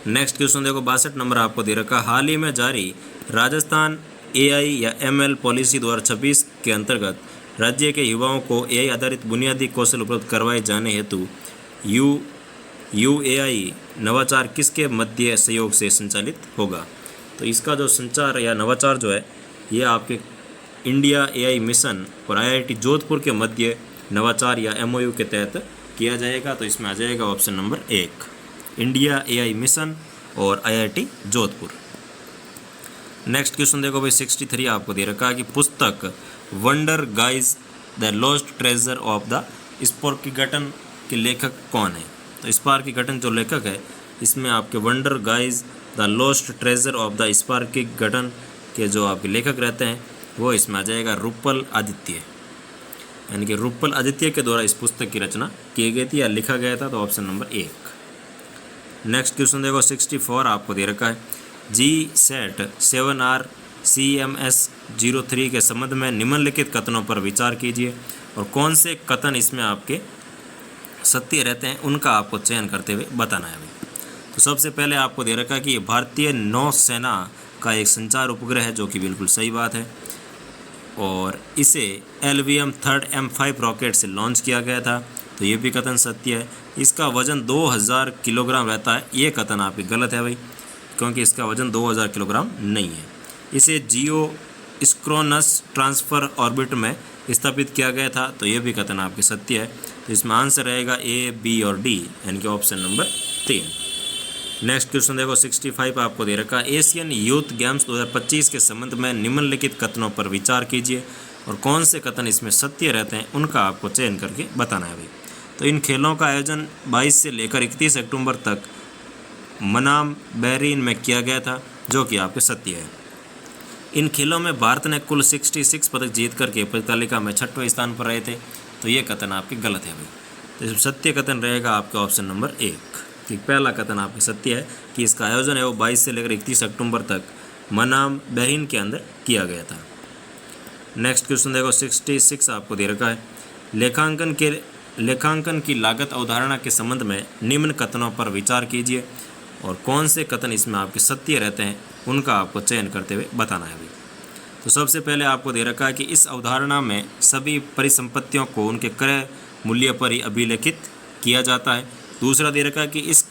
नेक्स्ट क्वेश्चन देखो 62 नंबर आपको दे रखा, हाल ही में जारी राजस्थान AI या ML पॉलिसी 2026 के अंतर्गत राज्य के युवाओं को AI आधारित बुनियादी कौशल उपलब्ध करवाए जाने हेतु UAI नवाचार किसके मध्य सहयोग से संचालित होगा। तो इसका जो संचार या नवाचार जो है ये आपके इंडिया AI मिशन और IIT जोधपुर के मध्य नवाचार या MOU के तहत किया जाएगा। तो इसमें आ जाएगा option number 1 India AI mission और IIT जोधपुर। नेक्स्ट क्वेश्चन देखो भाई 63 आपको दे रखा है कि पुस्तक wonder guys the lost treasure of the Sparkington के लेखक कौन है। तो स्पार्कीगटन जो लेखक है इसमें आपके wonder guys the lost treasure of the Sparkington के जो आपके लेखक रहते हैं वो इसमें आ जाएगा रुपल आदित्य, यानी कि रुपल आदित्य के द्वारा इस पुस्तक की रचना की गई थी या लिखा गया था। तो ऑप्शन नंबर 1। नेक्स्ट क्वेश्चन देखो 64 आपको दे रखा है, GSET 7R CMS 03 के संबंध में निम्नलिखित कथनों पर विचार कीजिए और कौन से कथन इसमें आपके सत्य रहते हैं उनका आपको चयन करते हुए बताना है भाई। तो सबसे पहले आपको दे रखा है कि ये भारतीय नौसेना का एक संचार उपग्रह है, जो कि बिल्कुल सही बात है, और इसे LVM 3rd M5 रॉकेट से लॉन्च किया गया था, तो ये भी कथन सत्य है। इसका वजन 2000 किलोग्राम रहता है, ये कथन आपके गलत है भाई, क्योंकि इसका वजन 2000 किलोग्राम नहीं है। इसे जियो स्क्रोनस ट्रांसफ़र ऑर्बिट में स्थापित किया गया था, तो ये भी कथन आपके सत्य है। तो इसमें आंसर रहेगा A, B और D यानी कि ऑप्शन नंबर 3। नेक्स्ट क्वेश्चन देखो 65 आपको दे रखा, एशियन यूथ गेम्स 2025 के संबंध में निम्नलिखित कथनों पर विचार कीजिए और कौन से कथन इसमें सत्य रहते हैं उनका आपको चयन करके बताना है भाई। तो इन खेलों का आयोजन 22 से लेकर 31 अक्टूबर तक मनाम बहरीन में किया गया था, जो कि आपके सत्य है। इन खेलों में भारत ने कुल 66 पदक जीत करके पदक तालिका में 6वें स्थान पर रहे थे, तो ये कथन आपके गलत है भाई। तो इसमें सत्य कथन रहेगा आपका ऑप्शन नंबर 1 कि पहला कथन आपके सत्य है कि इसका आयोजन है वो 22 से लेकर 31 अक्टूबर तक मनाम बहरीन के अंदर किया गया था। नेक्स्ट क्वेश्चन देखो 66 आपको दे रखा है, लेखांकन की लागत अवधारणा के संबंध में निम्न कथनों पर विचार कीजिए और कौन से कथन इसमें आपके सत्य रहते हैं उनका आपको चयन करते हुए बताना है भाई। तो सबसे पहले आपको दे रखा है कि इस अवधारणा में सभी परिसंपत्तियों को उनके क्रय मूल्य पर ही अभिलेखित किया जाता है। दूसरा दे रखा है कि इस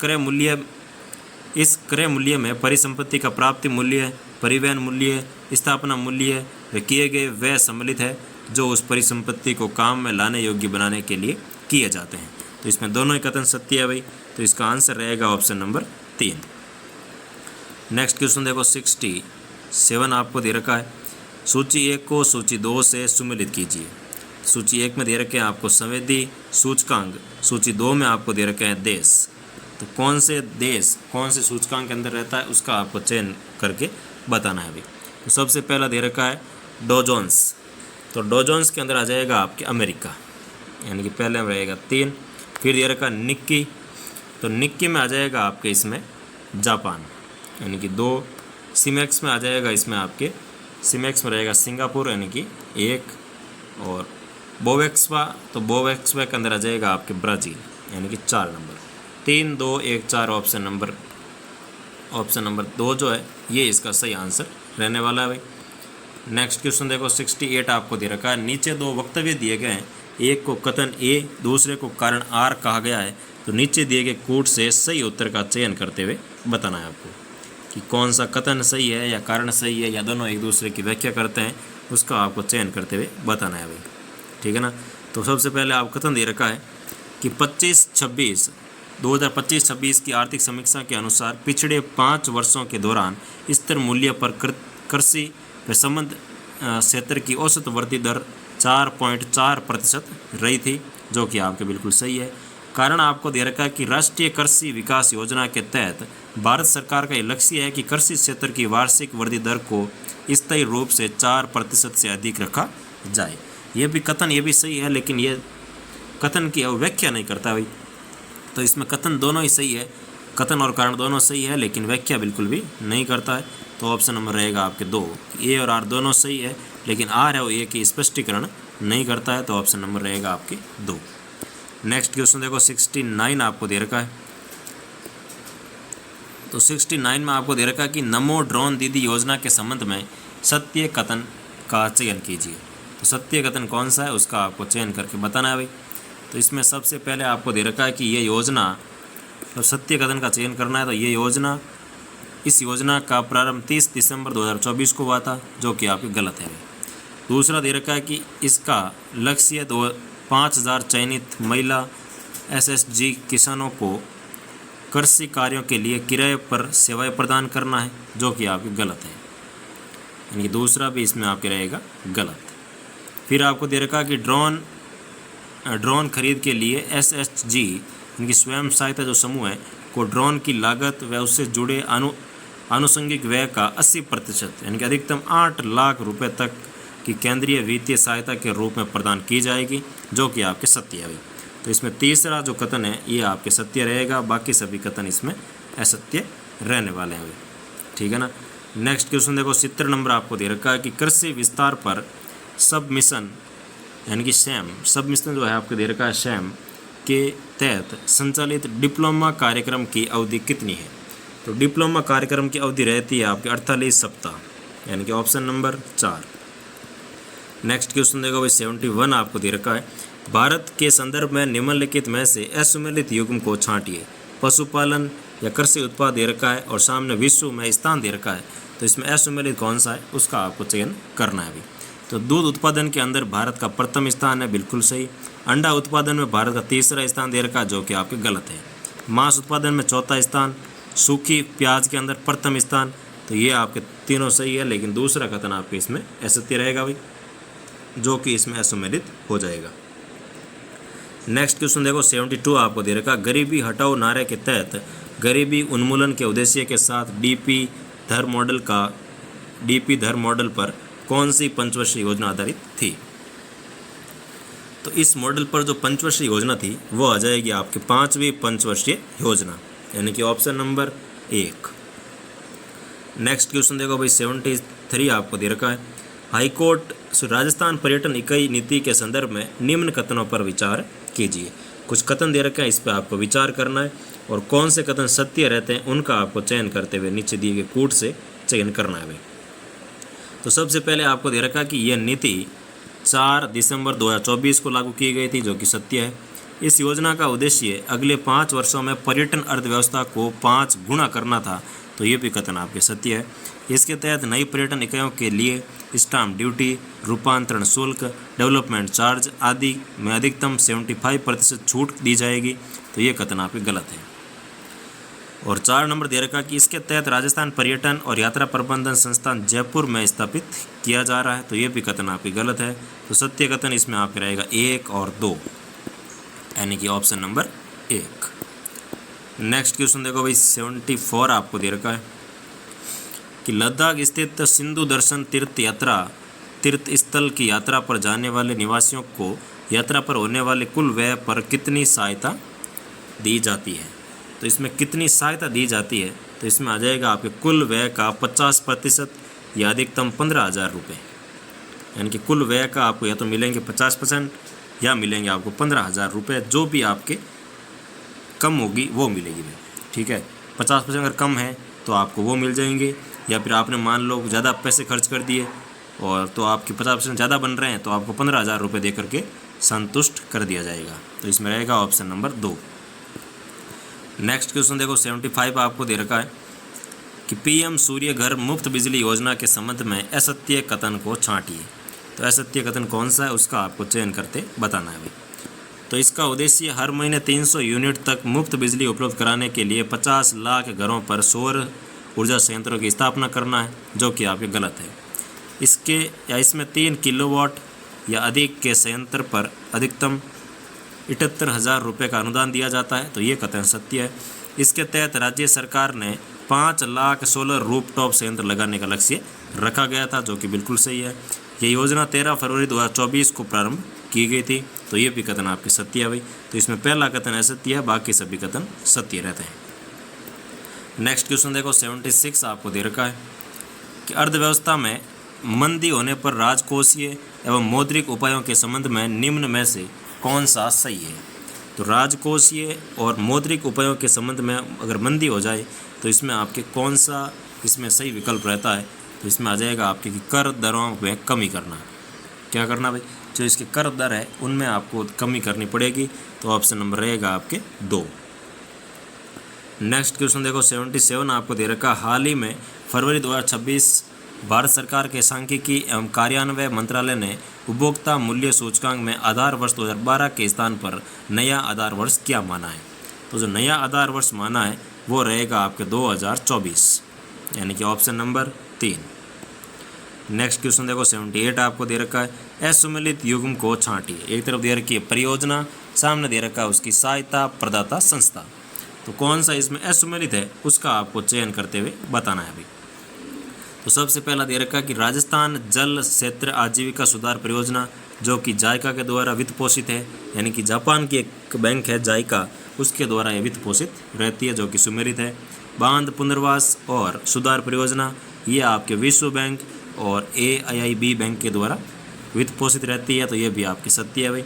क्रय मूल्य में परिसंपत्ति का प्राप्ति मूल्य, परिवहन मूल्य, स्थापना मूल्य व किए गए व्यय सम्मिलित है जो उस परिसंपत्ति को काम में लाने योग्य बनाने के लिए किए जाते हैं। तो इसमें दोनों ही कथन सत्य है भाई, तो इसका आंसर रहेगा ऑप्शन नंबर 3। नेक्स्ट क्वेश्चन देखो 67 आपको दे रखा है। सूची 1 को सूची 2 से सुमेलित कीजिए। सूची 1 में दे रखे हैं आपको संवेदी सूचकांक, सूची 2 में आपको दे रखे हैं देश। तो कौन से देश कौन से सूचकांक के अंदर रहता है उसका आपको चयन करके बताना है भाई। तो सबसे पहला दे रखा है डॉ जोन्स। तो डॉ जोन्स के अंदर आ जाएगा आपके अमेरिका, यानी कि पहले में रहेगा 3। फिर दे रखा निक्की, तो निक्की में आ जाएगा आपके इसमें जापान, यानी कि 2। सीमेक्स में आ जाएगा इसमें आपके सीमेक्स में रहेगा सिंगापुर, यानी कि 1। और बोवेक्सवा, तो बोवेक्सवा के अंदर आ जाएगा आपके ब्राज़ील, यानी कि 4 नंबर। 3, 2, 1, 4 ऑप्शन नंबर 2 जो है ये इसका सही आंसर रहने वाला है भाई। नेक्स्ट क्वेश्चन देखो 68 आपको दे रखा है। नीचे 2 वक्तव्य दिए गए हैं, एक को कथन ए, दूसरे को कारण आर कहा गया है। तो नीचे दिए गए कूट से सही उत्तर का चयन करते हुए बताना है आपको कि कौन सा कथन सही है या कारण सही है या दोनों एक दूसरे की व्याख्या करते हैं, उसका आपको चयन करते हुए बताना है भाई, ठीक है ना। तो सबसे पहले आप कथन दे रखा है कि 2025-26 की आर्थिक समीक्षा के अनुसार पिछड़े 5 वर्षों के दौरान स्तर मूल्य पर कृषि व संबंध क्षेत्र की औसत वृद्धि दर 4.4% रही थी, जो कि आपके बिल्कुल सही है। कारण आपको दे रखा है कि राष्ट्रीय कृषि विकास योजना के तहत भारत सरकार का ये लक्ष्य है कि कृषि क्षेत्र की वार्षिक वृद्धि दर को स्थायी रूप से 4% से अधिक रखा जाए। ये भी कथन ये भी सही है, लेकिन ये कथन की व्याख्या नहीं करता भाई। तो इसमें कथन दोनों ही सही है, कथन और कारण दोनों सही है, लेकिन व्याख्या बिल्कुल भी नहीं करता है। तो ऑप्शन नंबर रहेगा आपके 2। ए और आर दोनों सही है, लेकिन आर है वो ए की स्पष्टीकरण नहीं करता है। तो ऑप्शन नंबर रहेगा आपके 2। नेक्स्ट क्वेश्चन देखो 69 आपको दे रखा है। तो 69 में आपको दे रखा है कि नमो ड्रोन दीदी योजना के संबंध में सत्य कथन का चयन कीजिए। तो सत्य कथन कौन सा है उसका आपको चयन करके बताना है भाई। तो इसमें सबसे पहले आपको दे रखा है कि ये योजना, तो सत्य कथन का चयन करना है। तो ये योजना, इस योजना का प्रारंभ 30 दिसंबर 2024 को हुआ था, जो कि आपके गलत है। दूसरा दे रखा है कि इसका लक्ष्य 5000 चयनित महिला SSG किसानों को कृषि कार्यों के लिए किराए पर सेवाएं प्रदान करना है, जो कि आपके गलत है, यानी कि दूसरा भी इसमें आपके रहेगा गलत। फिर आपको दे रखा है कि ड्रोन खरीद के लिए SSG इनकी स्वयं सहायता जो समूह है को ड्रोन की लागत व उससे जुड़े आनुषंगिक व्यय का 80% यानी कि अधिकतम 8 लाख रुपए तक की केंद्रीय वित्तीय सहायता के रूप में प्रदान की जाएगी, जो कि आपके सत्य है भाई। तो इसमें तीसरा जो कथन है ये आपके सत्य रहेगा, बाकी सभी कथन इसमें असत्य रहने वाले हैं भाई, ठीक है ना। नेक्स्ट क्वेश्चन देखो 70 नंबर आपको दे रखा है कि कृषि विस्तार पर सब मिशन यानी कि शैम, सब मिशन जो है आपको दे रखा है शैम के तहत संचालित डिप्लोमा कार्यक्रम की अवधि कितनी है। तो डिप्लोमा कार्यक्रम की अवधि रहती है आपके 48 सप्ताह, यानी कि ऑप्शन नंबर 4। नेक्स्ट क्वेश्चन देखो भाई 71 आपको दे रखा है। भारत के संदर्भ में निम्नलिखित में से असुमेलित युग्म को छांटिए। पशुपालन या कृषि उत्पाद दे रखा है और सामने विश्व में स्थान दे रखा है, तो इसमें असुमेलित कौन सा है उसका आपको चयन करना है अभी। तो दूध उत्पादन के अंदर भारत का प्रथम स्थान है, बिल्कुल सही। अंडा उत्पादन में भारत का तीसरा स्थान दे रखा है, जो कि आपके गलत है। मांस उत्पादन में चौथा स्थान, सूखी प्याज के अंदर प्रथम स्थान, तो ये आपके तीनों सही है, लेकिन दूसरा कथन आपके इसमें असत्य रहेगा भाई, जो कि इसमें असुमेलित हो जाएगा। नेक्स्ट क्वेश्चन देखो 72 आपको दे रखा, गरीबी हटाओ नारे के तहत गरीबी उन्मूलन के उद्देश्य के साथ डीपी धर मॉडल पर कौन सी पंचवर्षीय योजना आधारित थी। तो इस मॉडल पर जो पंचवर्षीय योजना थी वो आ जाएगी आपके 5वीं पंचवर्षीय योजना, यानी कि ऑप्शन नंबर 1। नेक्स्ट क्वेश्चन देखो भाई 73 आपको दे रखा है। हाईकोर्ट राजस्थान पर्यटन इकाई नीति के संदर्भ में निम्न कथनों पर विचार कीजिए। कुछ कथन दे रखे हैं, इस पर आपको विचार करना है और कौन से कथन सत्य रहते हैं उनका आपको चयन करते हुए नीचे दिए गए कूट से चयन करना है भाई। तो सबसे पहले आपको दे रखा कि यह नीति 4 दिसंबर 2024 को लागू की गई थी, जो कि सत्य है। इस योजना का उद्देश्य अगले 5 वर्षों में पर्यटन अर्थव्यवस्था को 5 गुना करना था, तो ये भी कथन आपके सत्य है। इसके तहत नई पर्यटन इकाइयों के लिए स्टाम्प ड्यूटी, रूपांतरण शुल्क, डेवलपमेंट चार्ज आदि में अधिकतम 75% छूट दी जाएगी, तो ये कथन आपके गलत है। और 4 नंबर दे रखा कि इसके तहत राजस्थान पर्यटन और यात्रा प्रबंधन संस्थान जयपुर में स्थापित किया जा रहा है, तो ये भी कथन आपकी गलत है। तो सत्य कथन इसमें आपके रहेगा 1 और 2, यानी कि ऑप्शन नंबर 1। नेक्स्ट क्वेश्चन देखो भाई, 74 आपको दे रखा है कि लद्दाख स्थित सिंधु दर्शन तीर्थ स्थल की यात्रा पर जाने वाले निवासियों को यात्रा पर होने वाले कुल व्यय पर कितनी सहायता दी जाती है। तो इसमें कितनी सहायता दी जाती है, तो इसमें आ जाएगा आपके कुल व्यय का 50% या अधिकतम 15,000 रुपये, यानी कि कुल व्यय का आपको या तो मिलेंगे 50% या मिलेंगे आपको 15,000 रुपये, जो भी आपके कम होगी वो मिलेगी भाई, ठीक है। 50% अगर कम है तो आपको वो मिल जाएंगे, या फिर आपने मान लो ज़्यादा पैसे खर्च कर दिए और तो आपके 50% ज़्यादा बन रहे हैं, तो आपको 15,000 रुपये दे करके संतुष्ट कर दिया जाएगा। तो इसमें रहेगा ऑप्शन नंबर 2। नेक्स्ट क्वेश्चन देखो, 75 आपको दे रखा है कि पीएम सूर्य घर मुफ्त बिजली योजना के संबंध में असत्य कथन को छांटिए। तो असत्य कथन कौन सा है, उसका आपको चयन करते बताना है भाई। तो इसका उद्देश्य हर महीने 300 यूनिट तक मुफ्त बिजली उपलब्ध कराने के लिए 50 लाख घरों पर सौर ऊर्जा संयंत्रों की स्थापना करना है, जो कि आपके गलत है। इसमें 3 किलोवाट या अधिक के संयंत्र पर अधिकतम 78,000 रुपये का अनुदान दिया जाता है, तो ये कथन सत्य है। इसके तहत राज्य सरकार ने 5 लाख सोलर रूफटॉप संयंत्र लगाने का लक्ष्य रखा गया था, जो कि बिल्कुल सही है। ये योजना 13 फरवरी 2024 को प्रारंभ की गई थी, तो ये भी कथन आपके सत्य है भाई। तो इसमें पहला कथन असत्य है, बाकी सभी कथन सत्य रहते हैं। नेक्स्ट क्वेश्चन देखो, 76 आपको दे रखा है कि अर्थव्यवस्था में मंदी होने पर राजकोषीय एवं मौद्रिक उपायों के संबंध में निम्न में से कौन सा सही है। तो राजकोषीय और मौद्रिक उपायों के संबंध में अगर मंदी हो जाए तो इसमें आपके कौन सा इसमें सही विकल्प रहता है, तो इसमें आ जाएगा आपके कि कर दरों में कमी करना। क्या करना भाई, जो इसके कर दर है उनमें आपको कमी करनी पड़ेगी, तो ऑप्शन नंबर रहेगा आपके 2। नेक्स्ट क्वेश्चन देखो, 77 आपको दे रखा, हाल ही में फरवरी 2026 भारत सरकार के सांख्यिकी एवं कार्यान्वयन मंत्रालय ने उपभोक्ता मूल्य सूचकांक में आधार वर्ष 2012 के स्थान पर नया आधार वर्ष क्या माना है। तो जो नया आधार वर्ष माना है वो रहेगा आपके 2024, यानी कि ऑप्शन नंबर 3। नेक्स्ट क्वेश्चन देखो, 78 आपको दे रखा है, असुमेलित युग्म को छांटिए। एक तरफ दे रखी है परियोजना, सामने दे रखा है उसकी सहायता प्रदाता संस्था। तो कौन सा इसमें असुमेलित है उसका आपको चयन करते हुए बताना है अभी। तो सबसे पहला दे रखा कि राजस्थान जल क्षेत्र आजीविका सुधार परियोजना, जो कि जायका के द्वारा वित्त पोषित है, यानी कि जापान की एक बैंक है जायका, उसके द्वारा ये वित्त पोषित रहती है, जो कि सुमेलित है। बांध पुनर्वास और सुधार परियोजना, ये आपके विश्व बैंक और AIIB बैंक के द्वारा वित्त पोषित रहती है, तो ये भी आपकी सत्य है भाई।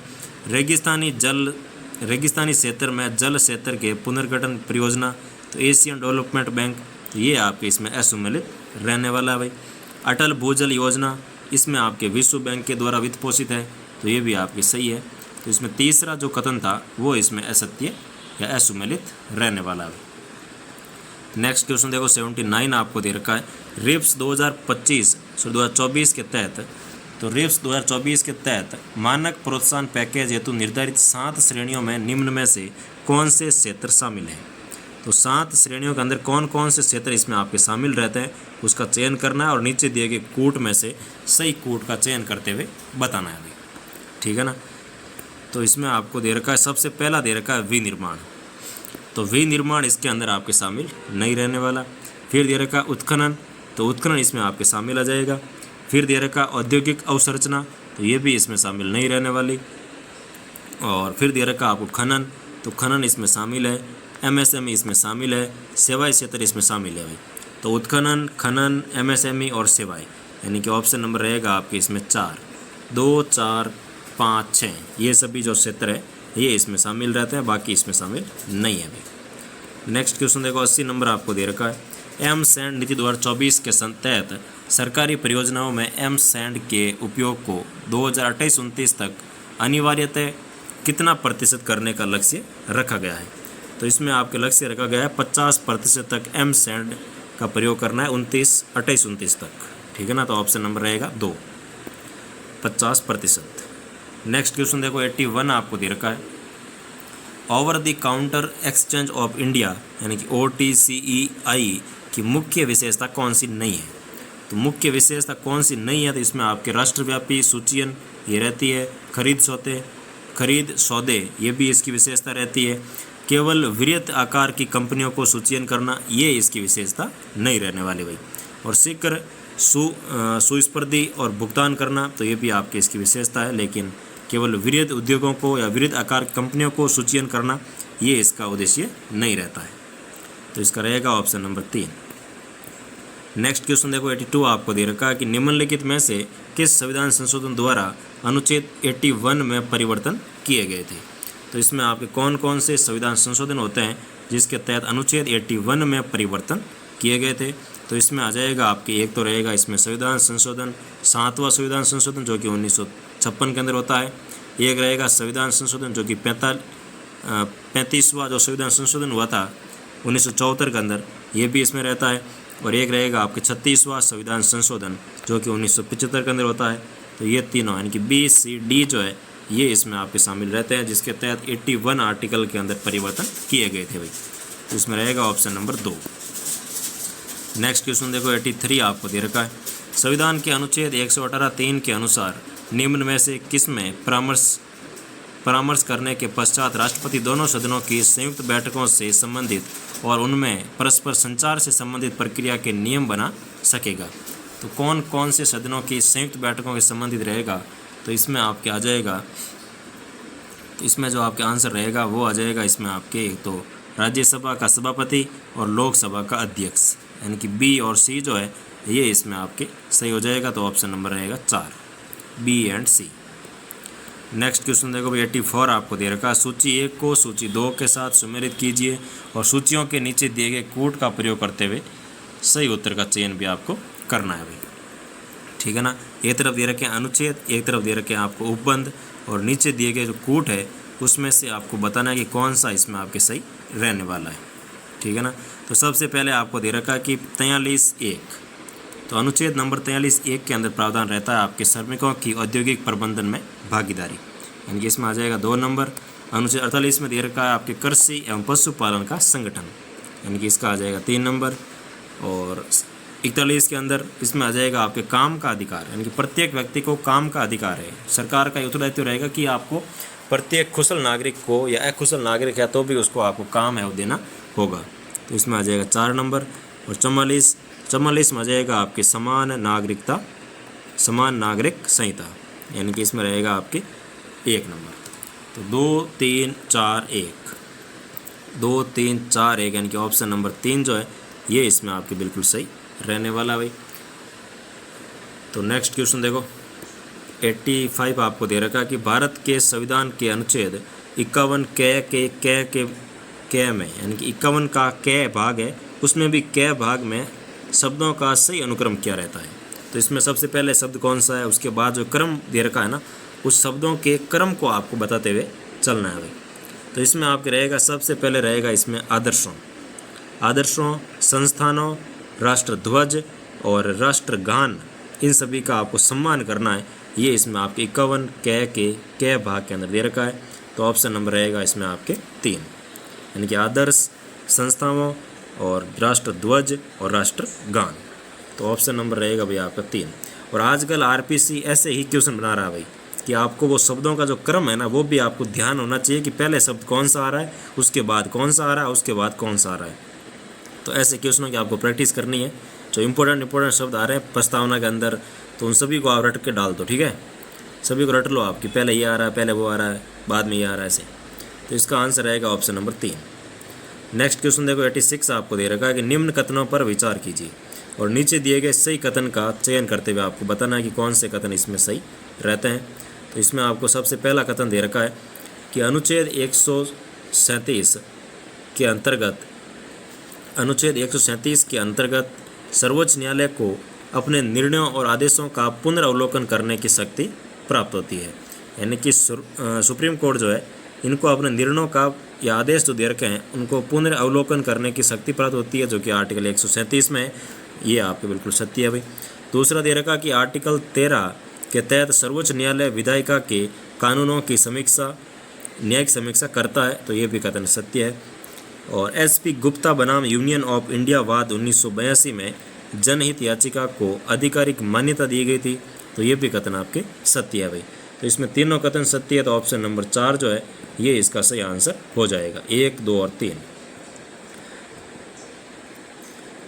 रेगिस्तानी क्षेत्र में जल क्षेत्र के पुनर्गठन परियोजना, तो एशियन डेवलपमेंट बैंक, तो ये आपके इसमें असुमेलित रहने वाला है भाई। अटल भूजल योजना, इसमें आपके विश्व बैंक के द्वारा वित्त पोषित है, तो ये भी आपकी सही है। तो इसमें तीसरा जो कथन था वो इसमें असत्य या असुमेलित रहने वाला है। नेक्स्ट क्वेश्चन देखो, 79 आपको दे रखा है, रिप्स 2024 के तहत, तो रिप्स 2024 के तहत मानक प्रोत्साहन पैकेज हेतु निर्धारित 7 श्रेणियों में निम्न में से कौन से क्षेत्र शामिल हैं। तो 7 श्रेणियों के अंदर कौन कौन से क्षेत्र इसमें आपके शामिल रहते हैं उसका चयन करना है, और नीचे दिए गए कूट में से सही कूट का चयन करते हुए बताना है अभी, ठीक है ना। तो इसमें आपको दे रखा है, सबसे पहला दे रखा है विनिर्माण, तो विनिर्माण इसके अंदर आपके शामिल नहीं रहने वाला। फिर दे रखा उत्खनन, तो उत्खनन इसमें आपके शामिल आ जाएगा। फिर दे रखा औद्योगिक अवसंरचना, तो ये भी इसमें शामिल नहीं रहने वाली। और फिर दे रखा आपको खनन, तो खनन इसमें शामिल है। MSME इसमें शामिल है। सेवाएं क्षेत्र इसमें शामिल है भाई। तो उत्खनन, खनन, MSME और सेवाएं, यानी कि ऑप्शन नंबर रहेगा आपके इसमें 4, 2, 4, 5, 6, ये सभी जो क्षेत्र है ये इसमें शामिल रहते हैं, बाकी इसमें शामिल नहीं है भाई। नेक्स्ट क्वेश्चन देखो, 80 नंबर आपको दे रखा है, एम्स एंड नीति 2024 के तहत सरकारी परियोजनाओं में एम सैंड के उपयोग को 2028-29 तक अनिवार्यतः कितना प्रतिशत करने का लक्ष्य रखा गया है? तो इसमें आपके लक्ष्य रखा गया है 50% तक एम सैंड का प्रयोग करना है 28-29 तक। ठीक है ना, तो ऑप्शन नंबर रहेगा 2, 50%। नेक्स्ट क्वेश्चन देखो 81 आपको दे रखा है, over the counter exchange of India यानी कि OTCEI की मुख्य विशेषता कौन सी नहीं है? तो मुख्य विशेषता कौन सी नहीं है? तो इसमें आपके राष्ट्रव्यापी सूचीयन ये रहती है, खरीद सौदे ये भी इसकी विशेषता रहती है, केवल वृहत आकार की कंपनियों को सूचीयन करना ये इसकी विशेषता नहीं रहने वाली भाई, और शीघ्र सुस्पर्धी और भुगतान करना तो ये भी आपकी इसकी विशेषता है, लेकिन केवल वृहत उद्योगों को या वृहत आकार की कंपनियों को सूचीयन करना ये इसका उद्देश्य नहीं रहता है। तो इसका रहेगा ऑप्शन नंबर 3। नेक्स्ट क्वेश्चन देखो 82 आपको दे रखा है कि निम्नलिखित में से किस संविधान संशोधन द्वारा अनुच्छेद 81 में परिवर्तन किए गए थे? तो इसमें आपके कौन कौन से संविधान संशोधन होते हैं जिसके तहत अनुच्छेद 81 में परिवर्तन किए गए थे? तो इसमें आ जाएगा आपके, एक तो रहेगा इसमें संविधान संशोधन 7वां संविधान संशोधन जो कि 1956 के अंदर होता है, एक रहेगा संविधान संशोधन जो कि 35वां जो संविधान संशोधन हुआ था 1974 के अंदर, ये भी इसमें रहता है, और एक रहेगा आपके 36वां संविधान संशोधन जो कि 1975 के अंदर होता है। तो ये तीनों यानी कि B, C, D जो है ये इसमें आपके शामिल रहते हैं, जिसके तहत 81 आर्टिकल के अंदर परिवर्तन किए गए थे भाई। तो इसमें रहेगा ऑप्शन नंबर 2। नेक्स्ट क्वेश्चन देखो 83 आपको दे रखा है, संविधान के अनुच्छेद 118(3) के अनुसार निम्न में से किसमें परामर्श करने के पश्चात राष्ट्रपति दोनों सदनों की संयुक्त बैठकों से संबंधित और उनमें परस्पर संचार से संबंधित प्रक्रिया के नियम बना सकेगा? तो कौन कौन से सदनों की संयुक्त बैठकों के संबंधित रहेगा? तो इसमें आपके आ जाएगा, तो इसमें जो आपके आंसर रहेगा वो आ जाएगा इसमें आपके, एक तो राज्यसभा का सभापति और लोकसभा का अध्यक्ष, यानी कि B और C जो है ये इसमें आपके सही हो जाएगा। तो ऑप्शन नंबर रहेगा 4, B and C। Next question देखो भाई 84 आपको दे रखा है, सूची 1 को सूची 2 के साथ सुमेलित कीजिए और सूचियों के नीचे दिए गए कूट का प्रयोग करते हुए सही उत्तर का चयन भी आपको करना है भाई। ठीक है ना, एक तरफ दे रखे हैं अनुच्छेद, एक तरफ दे रखे हैं आपको उपबंध, और नीचे दिए गए जो कूट है उसमें से आपको बताना है कि कौन सा इसमें आपके सही रहने वाला है। ठीक है ना, तो सबसे पहले आपको दे रखा है कि 43(1), तो अनुच्छेद नंबर 43(1) के अंदर प्रावधान रहता है आपके श्रमिकों की औद्योगिक प्रबंधन में भागीदारी, यानी कि इसमें आ जाएगा 2 नंबर। अनुच्छेद 48 में दे रखा है आपके कृषि एवं पशुपालन का संगठन, यानी कि इसका आ जाएगा 3 नंबर। और 41 के अंदर इसमें आ जाएगा आपके काम का अधिकार, यानी कि प्रत्येक व्यक्ति को काम का अधिकार है। सरकार का उत्तरदायित्व रहेगा कि आपको प्रत्येक कुशल नागरिक को या अकुशल नागरिक है तो भी उसको आपको काम है वो देना होगा, तो इसमें आ जाएगा 4 नंबर। और 44 में आ जाएगा आपके समान नागरिक संहिता, यानी कि इसमें रहेगा आपके 1 नंबर। तो 2, 3, 4, 1 यानी कि ऑप्शन नंबर 3 जो है ये इसमें आपके बिल्कुल सही रहने वाला भाई। तो नेक्स्ट क्वेश्चन देखो 85 आपको दे रखा कि भारत के संविधान के अनुच्छेद 51 क में, यानी कि 51 का क भाग है उसमें भी क भाग में शब्दों का सही अनुक्रम क्या रहता है? तो इसमें सबसे पहले शब्द कौन सा है, उसके बाद जो क्रम दे रखा है ना उस शब्दों के क्रम को आपको बताते हुए चलना है भाई। तो इसमें आपके रहेगा सबसे पहले रहेगा इसमें आदर्शों, संस्थानों, राष्ट्रध्वज और राष्ट्रगान, इन सभी का आपको सम्मान करना है। ये इसमें आपके 51 के भाग के अंदर दे रखा है। तो ऑप्शन नंबर रहेगा इसमें आपके 3, यानी कि आदर्श, संस्थाओं और राष्ट्रध्वज और राष्ट्रगान। तो ऑप्शन नंबर रहेगा भाई आपका 3। और आजकल RPC ऐसे ही क्वेश्चन बना रहा है भाई कि आपको वो शब्दों का जो क्रम है ना वो भी आपको ध्यान होना चाहिए कि पहले शब्द कौन सा आ रहा है, उसके बाद कौन सा आ रहा है, उसके बाद कौन सा आ रहा है। तो ऐसे क्वेश्चनों की आपको प्रैक्टिस करनी है। जो इंपॉर्टेंट शब्द आ रहे हैं प्रस्तावना के अंदर तो उन सभी को आप रट के डाल दो, ठीक है, सभी को रट लो आप कि पहले ये आ रहा है, पहले वो आ रहा है, बाद में ये आ रहा है ऐसे। तो इसका आंसर रहेगा ऑप्शन नंबर 3। नेक्स्ट क्वेश्चन देखो 86 आपको दे रखा है कि निम्न कथनों पर विचार कीजिए और नीचे दिए गए सही कथन का चयन करते हुए आपको बताना है कि कौन से कथन इसमें सही रहते हैं। तो इसमें आपको सबसे पहला कथन दे रखा है कि अनुच्छेद 137 के अंतर्गत सर्वोच्च न्यायालय को अपने निर्णयों और आदेशों का पुनर्वलोकन करने की शक्ति प्राप्त होती है। यानी कि सुप्रीम कोर्ट जो है इनको अपने निर्णयों का या आदेश जो दे रखे हैं उनको पुनर्वलोकन करने की शक्ति प्राप्त होती है, जो कि आर्टिकल 137 में है। ये आपके बिल्कुल सत्य है भाई। दूसरा दे रखा कि आर्टिकल 13 के तहत सर्वोच्च न्यायालय विधायिका के कानूनों की समीक्षा न्यायिक समीक्षा करता है, तो ये भी कथन सत्य है। और एसपी गुप्ता बनाम यूनियन ऑफ इंडिया वाद 1982 में जनहित याचिका को आधिकारिक मान्यता दी गई थी, तो ये भी कथन आपके सत्य है भाई। तो इसमें तीनों कथन सत्य है, तो ऑप्शन नंबर 4 जो है ये इसका सही आंसर हो जाएगा, 1, 2 और 3।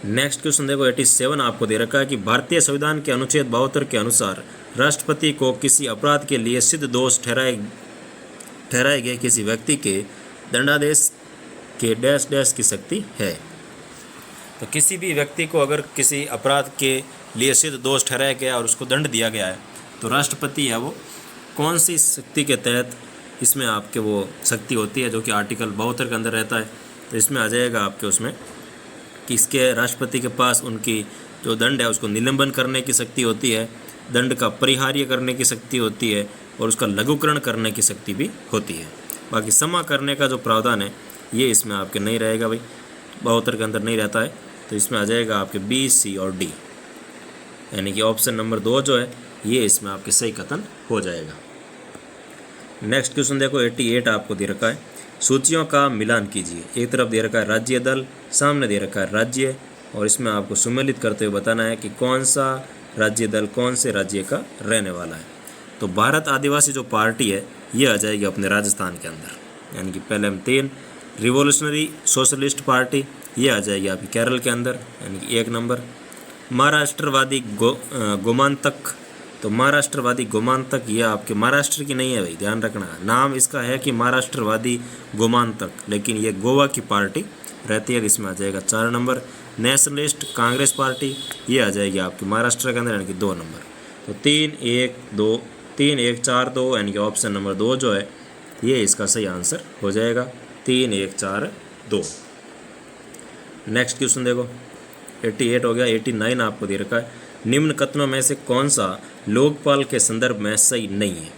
नेक्स्ट क्वेश्चन देखो 87 आपको दे रखा है कि भारतीय संविधान के अनुच्छेद 72 के अनुसार राष्ट्रपति को किसी अपराध के लिए सिद्ध दोष ठहराए गए किसी व्यक्ति के दंडादेश के डैश डैश की शक्ति है। तो किसी भी व्यक्ति को अगर किसी अपराध के लिए सिद्ध दोष ठहराया गया और उसको दंड दिया गया है, तो राष्ट्रपति है वो कौन सी शक्ति के तहत इसमें आपके वो शक्ति होती है, जो कि आर्टिकल 72 के अंदर रहता है। तो इसमें आ जाएगा आपके उसमें कि इसके राष्ट्रपति के पास उनकी जो दंड है उसको निलंबन करने की शक्ति होती है, दंड का परिहार्य करने की शक्ति होती है और उसका लघुकरण करने की शक्ति भी होती है। बाकी क्षमा करने का जो प्रावधान है ये इसमें आपके नहीं रहेगा भाई, 72 के अंदर नहीं रहता है। तो इसमें आ जाएगा आपके बी, सी और डी, यानी कि ऑप्शन नंबर 2 जो है ये इसमें आपके सही कथन हो जाएगा। नेक्स्ट क्वेश्चन देखो 88 आपको दे रखा है, सूचियों का मिलान कीजिए। एक तरफ दे रखा है राज्य दल, सामने दे रखा है राज्य, और इसमें आपको सुमेलित करते हुए बताना है कि कौन सा राज्य दल कौन से राज्य का रहने वाला है। तो भारत आदिवासी जो पार्टी है ये आ जाएगी अपने राजस्थान के अंदर, यानी कि पहले हम 3। रिवोल्यूशनरी सोशलिस्ट पार्टी ये आ जाएगी आपकी केरल के अंदर, यानी कि 1 नंबर। महाराष्ट्रवादी गोमांतक, तो महाराष्ट्रवादी गोमांतक ये आपके महाराष्ट्र की नहीं है भाई, ध्यान रखना। नाम इसका है कि महाराष्ट्रवादी गोमांतक, लेकिन ये गोवा की पार्टी रहती है, इसमें आ जाएगा 4 नंबर। नेशनलिस्ट कांग्रेस पार्टी ये आ जाएगी आपकी महाराष्ट्र के अंदर, यानी कि 2 नंबर। तो 3, 1, 2, 3, 1, 4, 2, यानी कि ऑप्शन नंबर 2 जो है ये इसका सही आंसर हो जाएगा, 3, 1, 4, 2। नेक्स्ट क्वेश्चन देखो 88 हो गया। 89 आपको दे रखा है, निम्न कथनों में से कौन सा लोकपाल के संदर्भ में सही नहीं है।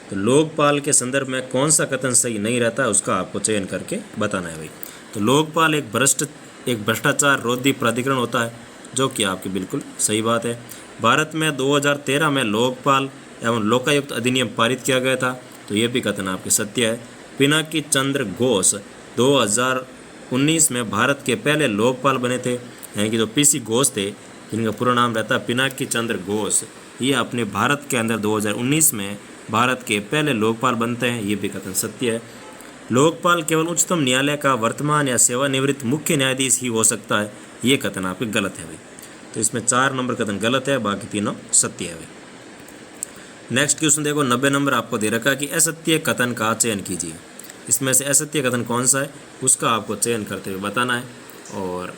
तो लोकपाल के संदर्भ में कौन सा कथन सही नहीं रहता है उसका आपको चयन करके बताना है भाई। तो लोकपाल एक भ्रष्टाचार रोधी प्राधिकरण होता है, जो कि आपकी बिल्कुल सही बात है। भारत में 2013 में लोकपाल एवं लोकायुक्त अधिनियम पारित किया गया था, तो ये भी कथन आपके सत्य है। पिनाकी चंद्र घोष 2019 में भारत के पहले लोकपाल बने थे, यानी कि जो पीसी घोष थे जिनका पूरा नाम रहता है पिनाकी चंद्र घोष, ये अपने भारत के अंदर 2019 में भारत के पहले लोकपाल बनते हैं, ये भी कथन सत्य है। लोकपाल केवल उच्चतम न्यायालय का वर्तमान या सेवानिवृत्त मुख्य न्यायाधीश ही हो सकता है, ये कथन आपके गलत है भाई। तो इसमें 4 नंबर कथन गलत है, बाकी तीनों सत्य है भाई। नेक्स्ट क्वेश्चन देखो 90 नंबर आपको दे रखा है कि असत्य कथन का चयन कीजिए। इसमें से असत्य कथन कौन सा है उसका आपको चयन करते हुए बताना है और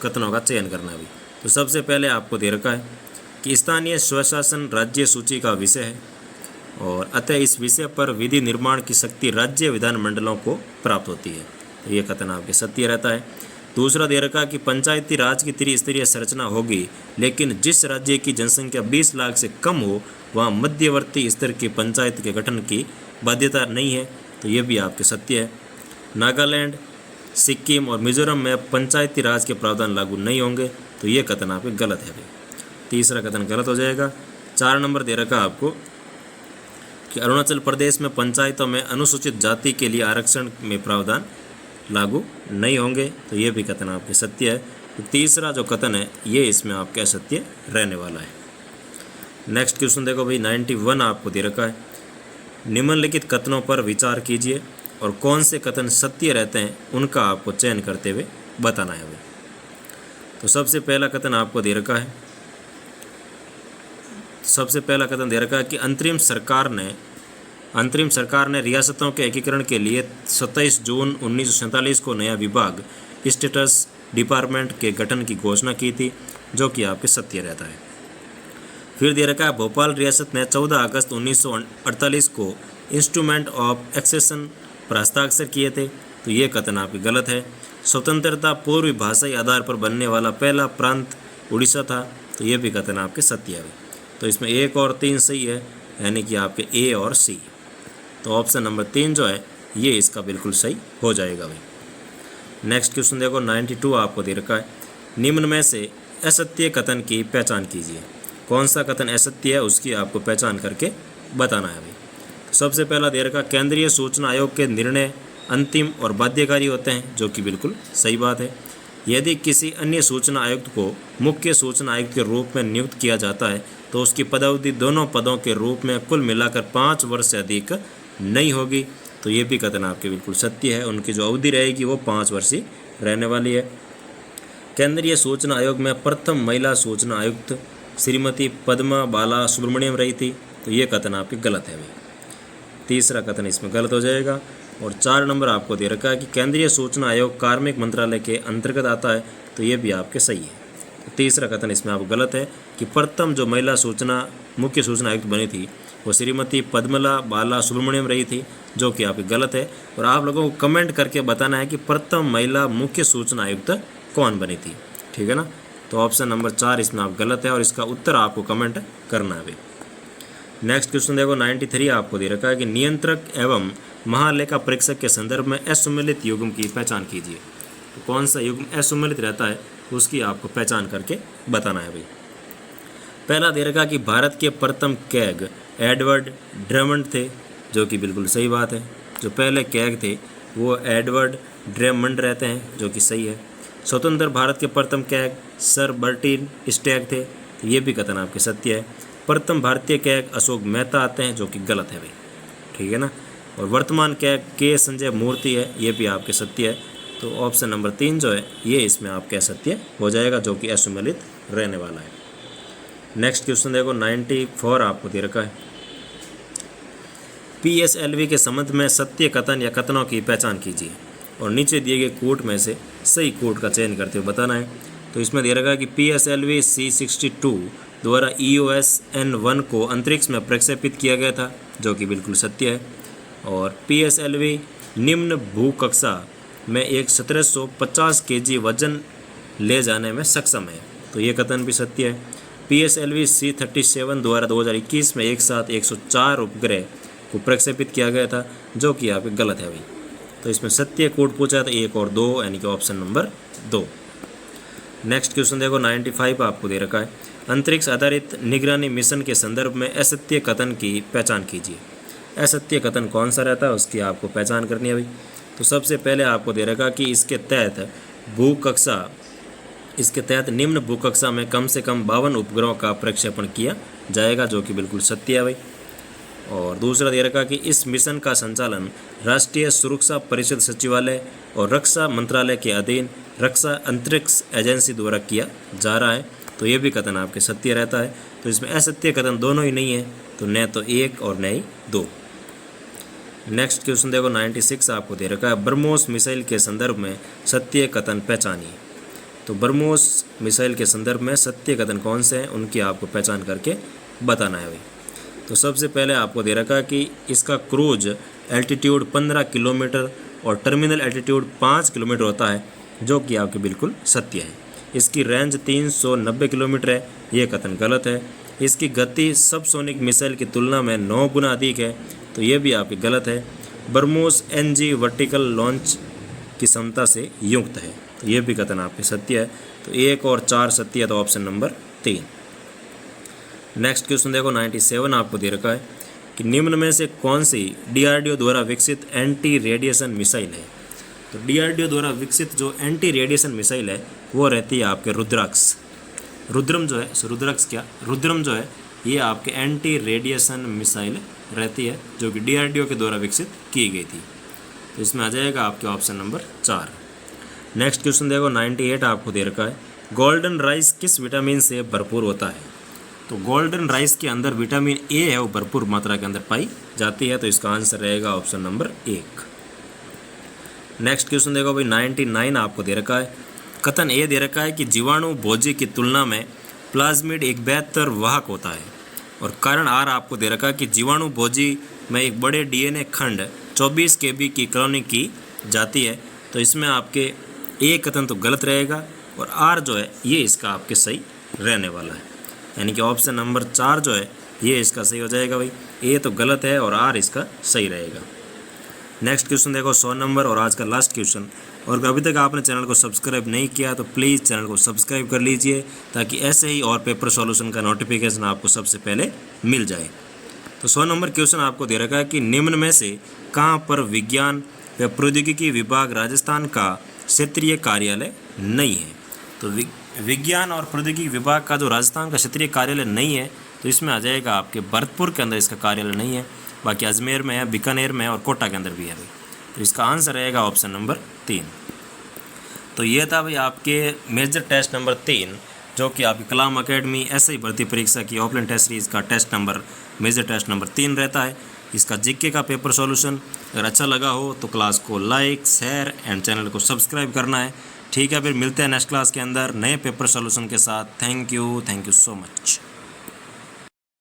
कथनों का चयन करना है भाई। तो सबसे पहले आपको दे रखा है कि स्थानीय स्वशासन राज्य सूची का विषय है और अतः इस विषय पर विधि निर्माण की शक्ति राज्य विधानमंडलों को प्राप्त होती है, तो ये कथन आपके सत्य रहता है। दूसरा दे रखा कि पंचायती राज की त्रिस्तरीय संरचना होगी, लेकिन जिस राज्य की जनसंख्या 20 लाख से कम हो वहाँ मध्यवर्ती स्तर की पंचायत के गठन की बाध्यता नहीं है, तो ये भी आपके सत्य है। नागालैंड, सिक्किम और मिजोरम में पंचायती राज के प्रावधान लागू नहीं होंगे, तो ये कथन आपके गलत है भाई। तीसरा कथन गलत हो जाएगा। 4 नंबर दे रखा आपको कि अरुणाचल प्रदेश में पंचायतों में अनुसूचित जाति के लिए आरक्षण में प्रावधान लागू नहीं होंगे, तो ये भी कथन आपके सत्य है। तो तीसरा जो कथन है ये इसमें आपके असत्य रहने वाला है। नेक्स्ट क्वेश्चन देखो भाई 91 आपको दे रखा है, निम्नलिखित कथनों पर विचार कीजिए और कौन से कथन सत्य रहते हैं उनका आपको चयन करते हुए बताना है भाई। तो सबसे पहला कथन आपको दे रखा है, कि अंतरिम सरकार ने रियासतों के एकीकरण के लिए 27 जून 1947 को नया विभाग स्टेटस डिपार्टमेंट के गठन की घोषणा की थी, जो कि आपके सत्य रहता है। फिर दे रखा है भोपाल रियासत ने 14 अगस्त 1948 को इंस्ट्रूमेंट ऑफ एक्सेशन पर हस्ताक्षर किए थे, तो ये कथन आपके गलत है। स्वतंत्रता पूर्व भाषाई आधार पर बनने वाला पहला प्रांत उड़ीसा था, तो ये भी कथन आपके सत्य है भाई। तो इसमें 1 और 3 सही है, यानी कि आपके ए और सी। तो ऑप्शन नंबर 3 जो है ये इसका बिल्कुल सही हो जाएगा भाई। नेक्स्ट क्वेश्चन देखो 92 आपको दे रखा है, निम्न में से असत्य कथन की पहचान कीजिए। कौन सा कथन असत्य है उसकी आपको पहचान करके बताना है भाई। तो सबसे पहला दे रखा, केंद्रीय सूचना आयोग के निर्णय अंतिम और बाध्यकारी होते हैं, जो कि बिल्कुल सही बात है। यदि किसी अन्य सूचना आयुक्त को मुख्य सूचना आयुक्त के रूप में नियुक्त किया जाता है तो उसकी पदावधि दोनों पदों के रूप में कुल मिलाकर 5 वर्ष से अधिक नहीं होगी। तो ये भी कथन आपके बिल्कुल सत्य है, उनकी जो अवधि रहेगी वो 5 वर्ष ही रहने वाली है। केंद्रीय सूचना आयोग में प्रथम महिला सूचना आयुक्त श्रीमती पद्मा बाला सुब्रमण्यम रही थी। तो ये कथन आपके गलत है भाई, तीसरा कथन इसमें गलत हो जाएगा। और 4 नंबर आपको दे रखा है कि केंद्रीय सूचना आयोग कार्मिक मंत्रालय के अंतर्गत आता है। तो ये भी आपके सही है। तो तीसरा कथन इसमें आपको गलत है कि प्रथम जो महिला सूचना मुख्य सूचना आयुक्त बनी थी वो श्रीमती पद्मला बाला सुब्रमण्यम रही थी, जो कि आपके गलत है। और आप लोगों को कमेंट करके बताना है कि प्रथम महिला मुख्य सूचना आयुक्त कौन बनी थी, ठीक है ना। तो ऑप्शन नंबर 4 इसमें आप गलत है और इसका उत्तर आपको कमेंट करना है भाई। नेक्स्ट क्वेश्चन देखो 93 आपको दे रखा है कि नियंत्रक एवं महालेखा परीक्षक के संदर्भ में असुमेलित युग्म की पहचान कीजिए। तो कौन सा युग्म असुमेलित रहता है उसकी आपको पहचान करके बताना है भाई। पहला दे रखा कि भारत के प्रथम कैग एडवर्ड ड्रमंड थे, जो कि बिल्कुल सही बात है। जो पहले कैग थे वो एडवर्ड ड्रमंड रहते हैं, जो कि सही है। स्वतंत्र भारत के प्रथम कैग सर बर्टिन स्टैग थे। तो ये भी कथन आपके सत्य है। प्रथम भारतीय कैग अशोक मेहता आते हैं, जो कि गलत है भाई, ठीक है ना। और वर्तमान कैग के संजय मूर्ति है, ये भी आपके सत्य है। तो ऑप्शन नंबर 3 जो है ये इसमें आपके असत्य हो जाएगा, जो कि असुमेलित रहने वाला है। नेक्स्ट क्वेश्चन देखो 94 आपको दे रखा है, PSLV के संबंध में सत्य कथन या कथनों की पहचान कीजिए और नीचे दिए गए कोट में से सही कोट का चयन करते हुए बताना है। तो इसमें दे रखा है कि PSLV C62 द्वारा EOS-N1 को अंतरिक्ष में प्रक्षेपित किया गया था, जो कि बिल्कुल सत्य है। और PSLV निम्न भूकक्षा में एक 1750 kg वजन ले जाने में सक्षम है। तो ये कथन भी सत्य है। PSLV C37 द्वारा 2021 में एक साथ 104 उपग्रह को प्रक्षेपित किया गया था, जो कि यहाँ पे गलत है भाई। तो इसमें सत्य कोड पूछा था 1 और 2, यानी कि ऑप्शन नंबर 2। नेक्स्ट क्वेश्चन देखो 95 आपको दे रखा है, अंतरिक्ष आधारित निगरानी मिशन के संदर्भ में असत्य कथन की पहचान कीजिए। असत्य कथन कौन सा रहता है उसकी आपको पहचान करनी है भाई। तो सबसे पहले आपको दे रखा कि इसके तहत निम्न भूकक्षा में कम से कम 52 उपग्रहों का प्रक्षेपण किया जाएगा, जो कि बिल्कुल सत्य है भाई। और दूसरा दे रखा कि इस मिशन का संचालन राष्ट्रीय सुरक्षा परिषद सचिवालय और रक्षा मंत्रालय के अधीन रक्षा अंतरिक्ष एजेंसी द्वारा किया जा रहा है। तो ये भी कथन आपके सत्य रहता है। तो इसमें असत्य कथन दोनों ही नहीं है, तो न तो 1 और न ही 2। नेक्स्ट क्वेश्चन देखो 96 आपको दे रखा है, ब्रह्मोस मिसाइल के संदर्भ में सत्य कथन पहचानिए। तो ब्रह्मोस मिसाइल के संदर्भ में सत्य कथन कौन से हैं उनकी आपको पहचान करके बताना है भाई। तो सबसे पहले आपको दे रखा कि इसका क्रूज एल्टीट्यूड 15 किलोमीटर और टर्मिनल एल्टीट्यूड 5 किलोमीटर होता है, जो कि आपके बिल्कुल सत्य है। इसकी रेंज 390 किलोमीटर है, ये कथन गलत है। इसकी गति सबसोनिक मिसाइल की तुलना में 9 गुना अधिक है, तो ये भी आपके गलत है। ब्रह्मोस NG वर्टिकल लॉन्च की क्षमता से युक्त है, तो ये भी कथन आपके सत्य है। तो 1 और 4 सत्य है, तो ऑप्शन नंबर 3। नेक्स्ट क्वेश्चन देखो 97 आपको दे रखा है कि निम्न में से कौन सी DRDO द्वारा विकसित एंटी रेडिएशन मिसाइल है। तो DRDO द्वारा विकसित जो एंटी रेडिएशन मिसाइल है वो रहती है आपके रुद्राक्ष। रुद्रम जो है ये आपके एंटी रेडिएशन मिसाइल रहती है, जो कि DRDO के द्वारा विकसित की गई थी। तो इसमें आ जाएगा आपके ऑप्शन नंबर 4। नेक्स्ट क्वेश्चन देखो 98 आपको दे रखा है, गोल्डन राइस किस विटामिन से भरपूर होता है। तो गोल्डन राइस के अंदर विटामिन A है, वो भरपूर मात्रा के अंदर पाई जाती है। तो इसका आंसर रहेगा ऑप्शन नंबर 1। नेक्स्ट क्वेश्चन देखो भाई 99 आपको दे रखा है, कथन ए दे रखा है कि जीवाणु भोजी की तुलना में प्लाज्मिड एक बेहतर वाहक होता है। और कारण आर आपको दे रखा है कि जीवाणु भोजी में एक बड़े DNA खंड 24 KB की कॉलोनी की जाती है। तो इसमें आपके ए कथन तो गलत रहेगा और आर जो है ये इसका आपके सही रहने वाला है। यानी कि ऑप्शन नंबर 4 जो है ये इसका सही हो जाएगा भाई। ए तो गलत है और आर इसका सही रहेगा। नेक्स्ट क्वेश्चन देखो 100 नंबर और आज का लास्ट क्वेश्चन। और अभी तक आपने चैनल को सब्सक्राइब नहीं किया तो प्लीज़ चैनल को सब्सक्राइब कर लीजिए ताकि ऐसे ही और पेपर सॉल्यूशन का नोटिफिकेशन आपको सबसे पहले मिल जाए। तो 100 नंबर क्वेश्चन आपको दे रखा है कि निम्न में से कहाँ पर विज्ञान व प्रौद्योगिकी विभाग राजस्थान का क्षेत्रीय कार्यालय नहीं है। तो विज्ञान और प्रौद्योगिकी विभाग का जो राजस्थान का क्षेत्रीय कार्यालय नहीं है तो इसमें आ जाएगा आपके भरतपुर के अंदर इसका कार्यालय नहीं है, बाकी अजमेर में है, बीकानेर में है और कोटा के अंदर भी है भाई। तो इसका आंसर रहेगा ऑप्शन नंबर 3। तो ये था भाई आपके मेजर टेस्ट नंबर 3 जो कि आपकी कलाम अकेडमी एसआई भर्ती परीक्षा की ऑफलाइन टेस्ट सीरीज़ का test number major test number 3 रहता है। इसका जीके का पेपर सॉल्यूशन अगर अच्छा लगा हो तो क्लास को लाइक शेयर एंड चैनल को सब्सक्राइब करना है। ठीक है, फिर मिलते हैं नेक्स्ट क्लास के अंदर नए पेपर सॉल्यूशन के साथ। Thank you so much.